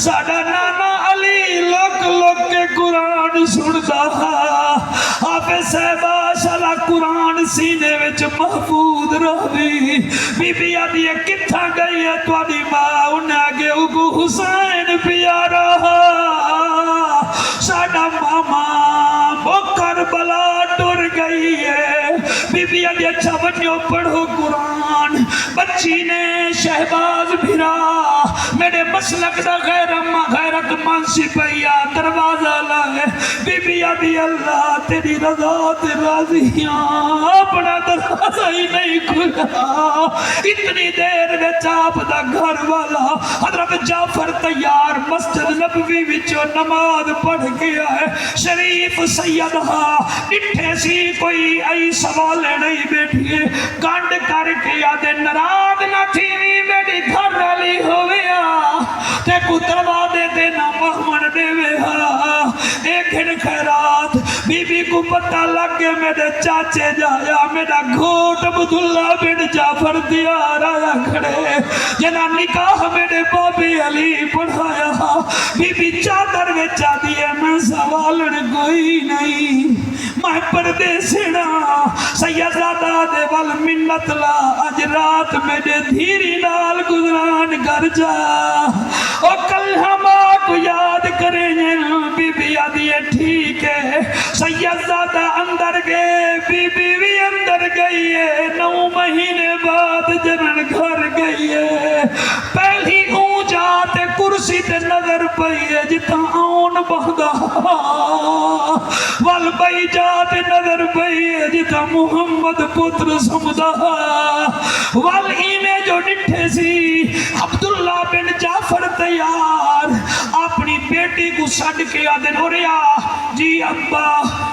ساڑا نانا علی لوک کے قرآن سنتا حافظ صاحبہ شالا قرآن سینے وچ محفوظ رہی بی بی آدھی ہے کتھا گئی ہے تو آدھی ماں انہیں آگے اگو حسین پیارا ساڑا ماما وہ کربلا ٹر گئی ہے بی بی آدھی اچھا بچوں پڑھو قرآن بچی نے شہباز بھرا میرے مسلک دا غیرت منصی پہیا دروازہ لائے بی بی آدھی اللہ تیری رضا تے راضیاں اپنا دروازہ ہی نہیں کھلا. اتنی دیر میں آپ دا گھر والا حضرت جعفر تیار مسجد نبوی وچوں نماز پڑھ گیا ہے. شریف سیدہ ڈٹھے سی کوئی ای سوالے نہیں بیٹھیے گنڈ کر کے آدھے ناراض نہ تھی میری گھر والی ہویا تے کو دروازے دے نہ مہمن دے ویا. ایک دن خیرات بی بی کو پتہ لگ گیا میرے چاچے جایا میرا گھوٹ عبداللہ بن جعفر دیار آیا کھڑے جنا نکاح میرے بابی علی پڑھایا. بی بی چادر وچا دیے میں سوالن کوئی نہیں میں پردیسینا سیدزادہ دے وال منت لا اج رات میرے دھیری نال گزران گھر جا او کل ہم کو یاد کریں. بی بی آدھیے ٹھیک ہے. سیدزادہ اندر گئے بی بی بھی اندر گئی ہے. 9 مہینے بعد جنن گھر گئی ہے. پہلی اونچا تے کرسی تے نظر پئی ہے جتا آن بہدا وال بئی جاتے نظر پئی ہے جتا محمد پتر سمدہ وال ایمیں جو ڈٹھے سی عبداللہ بن جعفر تیار اپنی بیٹی کو سڑ کے آدھن ہو رہا جی ابا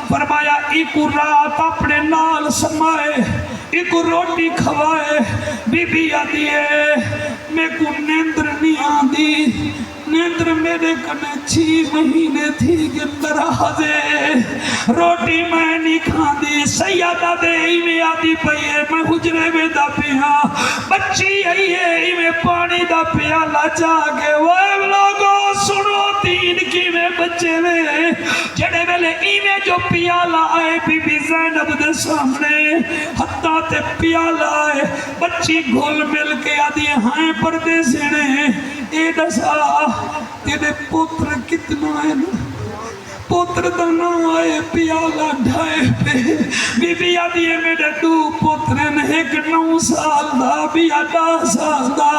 فرمایا ایک رات اپنے نال سمائے ایک روٹی کھوائے. بی بی آدھی ہے میں کو نیندر نہیں آدھی نیندر میرے کنے 6 مہینے تھی کہ درازے روٹی میں نہیں کھاندی. سیادہ دے میں آدھی پئی ہے میں حجرے میں دا پیا بچی آئی ہے میں پانی دا پیالہ جاگے وہ لوگوں سنو تین کی میں بچے میں جڑے ویلے ایویں جو پیالہ آئے بی بی زینب دے سامنے حتیٰ تے پیالہ آئے بچی گھول مل کے آدھی ہائیں پردے سنے اے دسا تیرے پتر کتنا ہے پتر دنا آئے پیالہ ڈھائے پہ. بی بی آدھی ہے میرے 2 پترن ایک 9 سال دا بی 10 سال دا.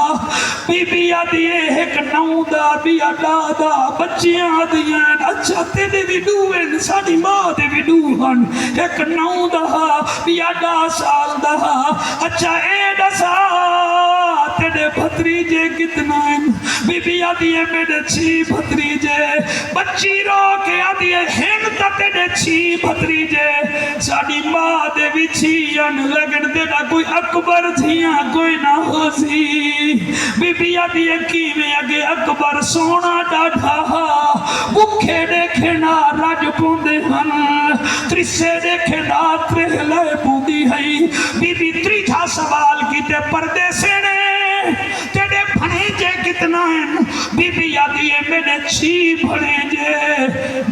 بی بی آدھی ہے ایک 9 دا بی 10 دا. بچیاں آدھی ہیں اچھا تیرے بھی 2 ہیں ساڑی ماں دے بھی 2 ہیں ایک 9 دا بی 10 سال دا. اچھا اے دسا تیرے بھتریجے کتنا ہیں. بی بی آدھی ہے میرے 6 بھتریجے. بچی رو کے آدھی ہن تیرے 6 بھتریجے ساڑی ماں دے بھی 6 لگن دینا کوئی اکبر تھیاں کوئی نہ ہو سی. بی بی آدھی ہے کیویں اگے اکبر سونا ڈاڑھا بکھے دیکھنا رج پوندے ہن ترسے دیکھنا ترہ لے پوندی ہے. بی بی تریجھا سوال کیتے پردے سینے تیرے بھنیجے کتنا ہیں. بی بی آدھی ہے میرے 6 بھنیجے.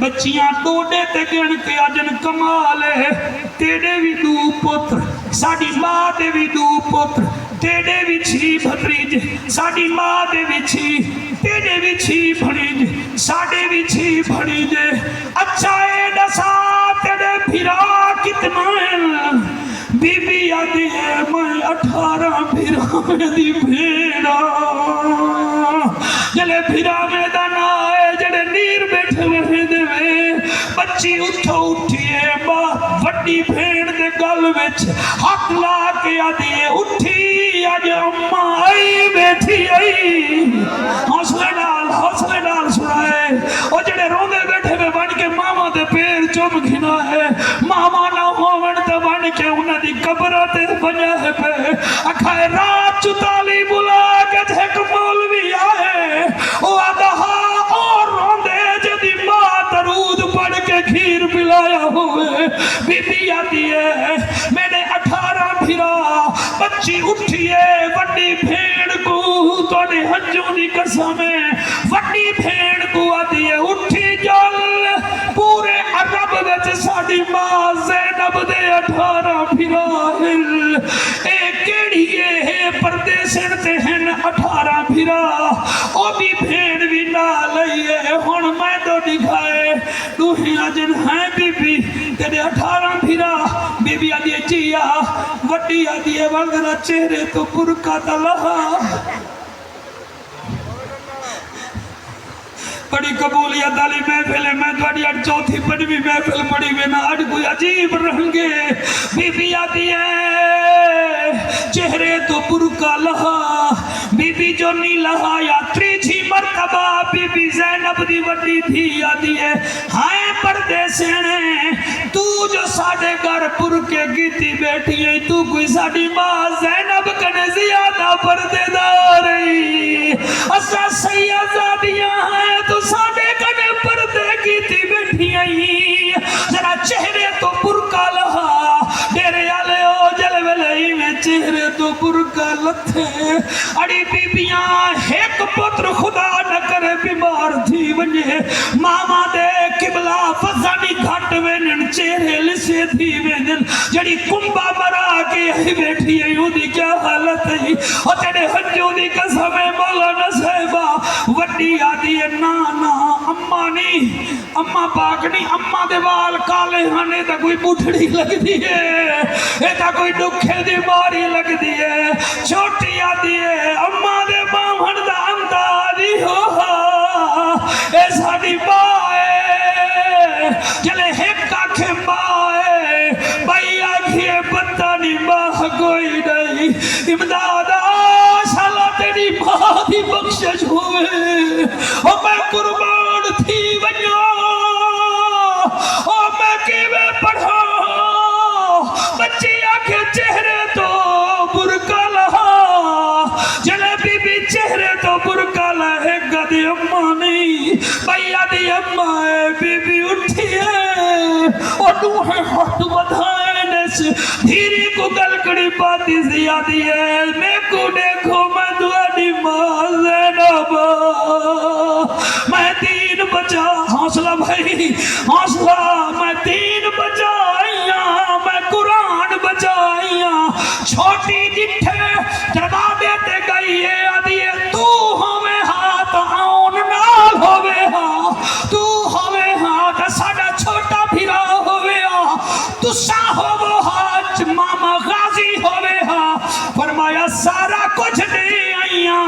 بچیاں ٹوڑے تے گن کے آجن کمال ہے تیرے بھی 2 پتر ساڑی ماں دے بھی 2 پتر تیرے بھی 6 بھتریجے ساڑی ماں دے بھی 6 تیرے بھی 6 بھنیجے ساڑے بھی 6 بھنیجے. اچھا اے دسا تیرے بھیرا کتنا ہیں. بی بی آدھی ہے میں 18 بھیرا میں دی بھیڑا جلے بھیرا میں دانا آئے جڑے نیر بیٹھے ہوئے دے وے. بچی اٹھو اٹھیے ماں وڈی بھیڑ دے گل وچ ہاتھ لا کے آدھی ہے اٹھی آج اماں آئی بیٹھی آئی. حوصلے نال سنائے او جڑے روندے بیٹھے ہوئے بن کے ماما دے پیر چوم گھنا ہے. ماما نہ ہوون تے بن کے انہاں دی قبراں تے بنیا ہے پہ اکھائے رات چتالی بلا کے ایک مولوی آئے او آدھا اور روندے جدی ماں درود پڑھ کے کھیر پلایا ہوئے. بی بی آدھی ہے میرے 18 بھیرا بچی اٹھیے وڈی بھیڑ کو توڑے ہنجوں دی قسم ہے وڈی بھیڑ کو آدھی ہے اٹھی جل پورے عرب وچ ساڑی ماں زینب دے 18 بھیرا ہل اے کیڑی ہے پردے سنتے ہیں 18 بھیرا او بھی بھیڑ بھی نہ لئیے. ہون میں تو دکھائے دوہیاں جن ہیں بی بی تیرے 18 بھیرا. بی بی آدھی ہے جیا وڈی آدھی ہے وغیرہ چہرے تو برکا تلہا بڑی قبولیت والی محفل ہے میں تھوڑی اج چوتھی پنجویں محفل پڑھی میں نہ اج کوئی عجیب رنگے بی بی آتی ہے چہرے تو برقع لہا بی بی جو نہیں لہا یا تریجھی مرتبہ بی بی زینب دی وڈی تھی آتی ہے ہائے پردے سینے تو جو ساڑھے گھر برقع گیتی بیٹھی ہے تو کوئی ساڑھی ماں زینب کنے زیادہ پردے دار رہی اسا سیدزادیاں ہیں تو ساڑھے کنے پردے گیتی بیٹھی ہیں ذرا چہرے تو برقع لہا ڈیرے آلے ہو جلوے لئی میں چہرے تو برقع لتھے اڑی بی بیاں ایک پتر خدا نہ کرے بیمار تھی ونجے ماما دے قبلہ فضانی گھٹ وینن چہرے لسے تھی وینن جڑی کنبا مرا کے ہی بیٹھی ہے یوں دی کیا حالت ہے اور تیرے ہنجوں دی قسم مولانا صاحبہ وڈی آدھی ہے نانا اممہ نہیں اممہ پاک نہیں اممہ دے وال کالے ہانے تا کوئی بوٹھڑی لگ دی ہے اے تا کوئی ڈکھے دی ماری لگ دی ہے چھوٹی آدھی ہے اممہ دے باہن دا اندہ آدھی ہو اے ساڑی بائے جلے ایک آنکھیں بائے بائی آنکھیں بندہ نہیں ماہ کوئی نہیں امدادہ سالہ تیری ماں دی بخشش ہوئے اور میں قربان تھی ونیا اور میں کیوے پڑھا بچی آنکھیں چہرے تو برقع لہا جلے بی بی چہرے تو برقع لہے گدی اممہ نہیں بھائیا دی اممہ ہے بی بی اٹھی ہے اور نوحے ہاتھ بدھائے سے دھیری کو گلکڑی پاتی زیادی ہے میں کو دیکھو میں دوانی ماں زینب میں دین بچا حوصلہ بھائی حوصلہ میں دین بچائیاں میں قرآن بچائیاں چھوٹی جٹھے جگہ دیتے گئی ہے آدھی ہے تو ہمیں ہاتھ آن نال ہوئے ہاں تو ہمیں ہاتھ ساڑا چھوٹا بھیرا ہوئے ہاں تو ساہو وہ حاج ماما غازی ہوئے ہاں فرمایا سارا کچھ دے آئیاں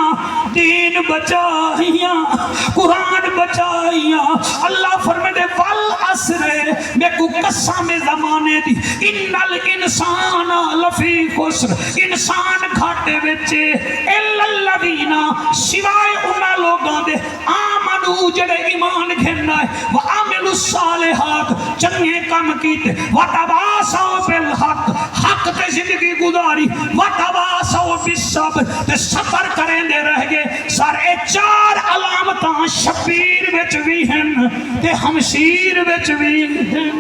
دین بچائیاں قرآن بچائیاں اللہ فرمائے دے والعصر میں کو قسم زمانے دی ان الانسان لفی خسر انسان گھاٹے وچے الا الذین سوائے انہاں لوگاں دے آمنو جڑے ایمان گھننا ہے وعملوا الصالحات چنگے کام کیتے وتواصوا بالحق حق تے زندگی گزاری وتواصوا بالصبر تے صبر کریں دے رہ گئے سارے چار علامتاں شبیر وچ بھی ہیں تے ہمشیر وچ بھی ہیں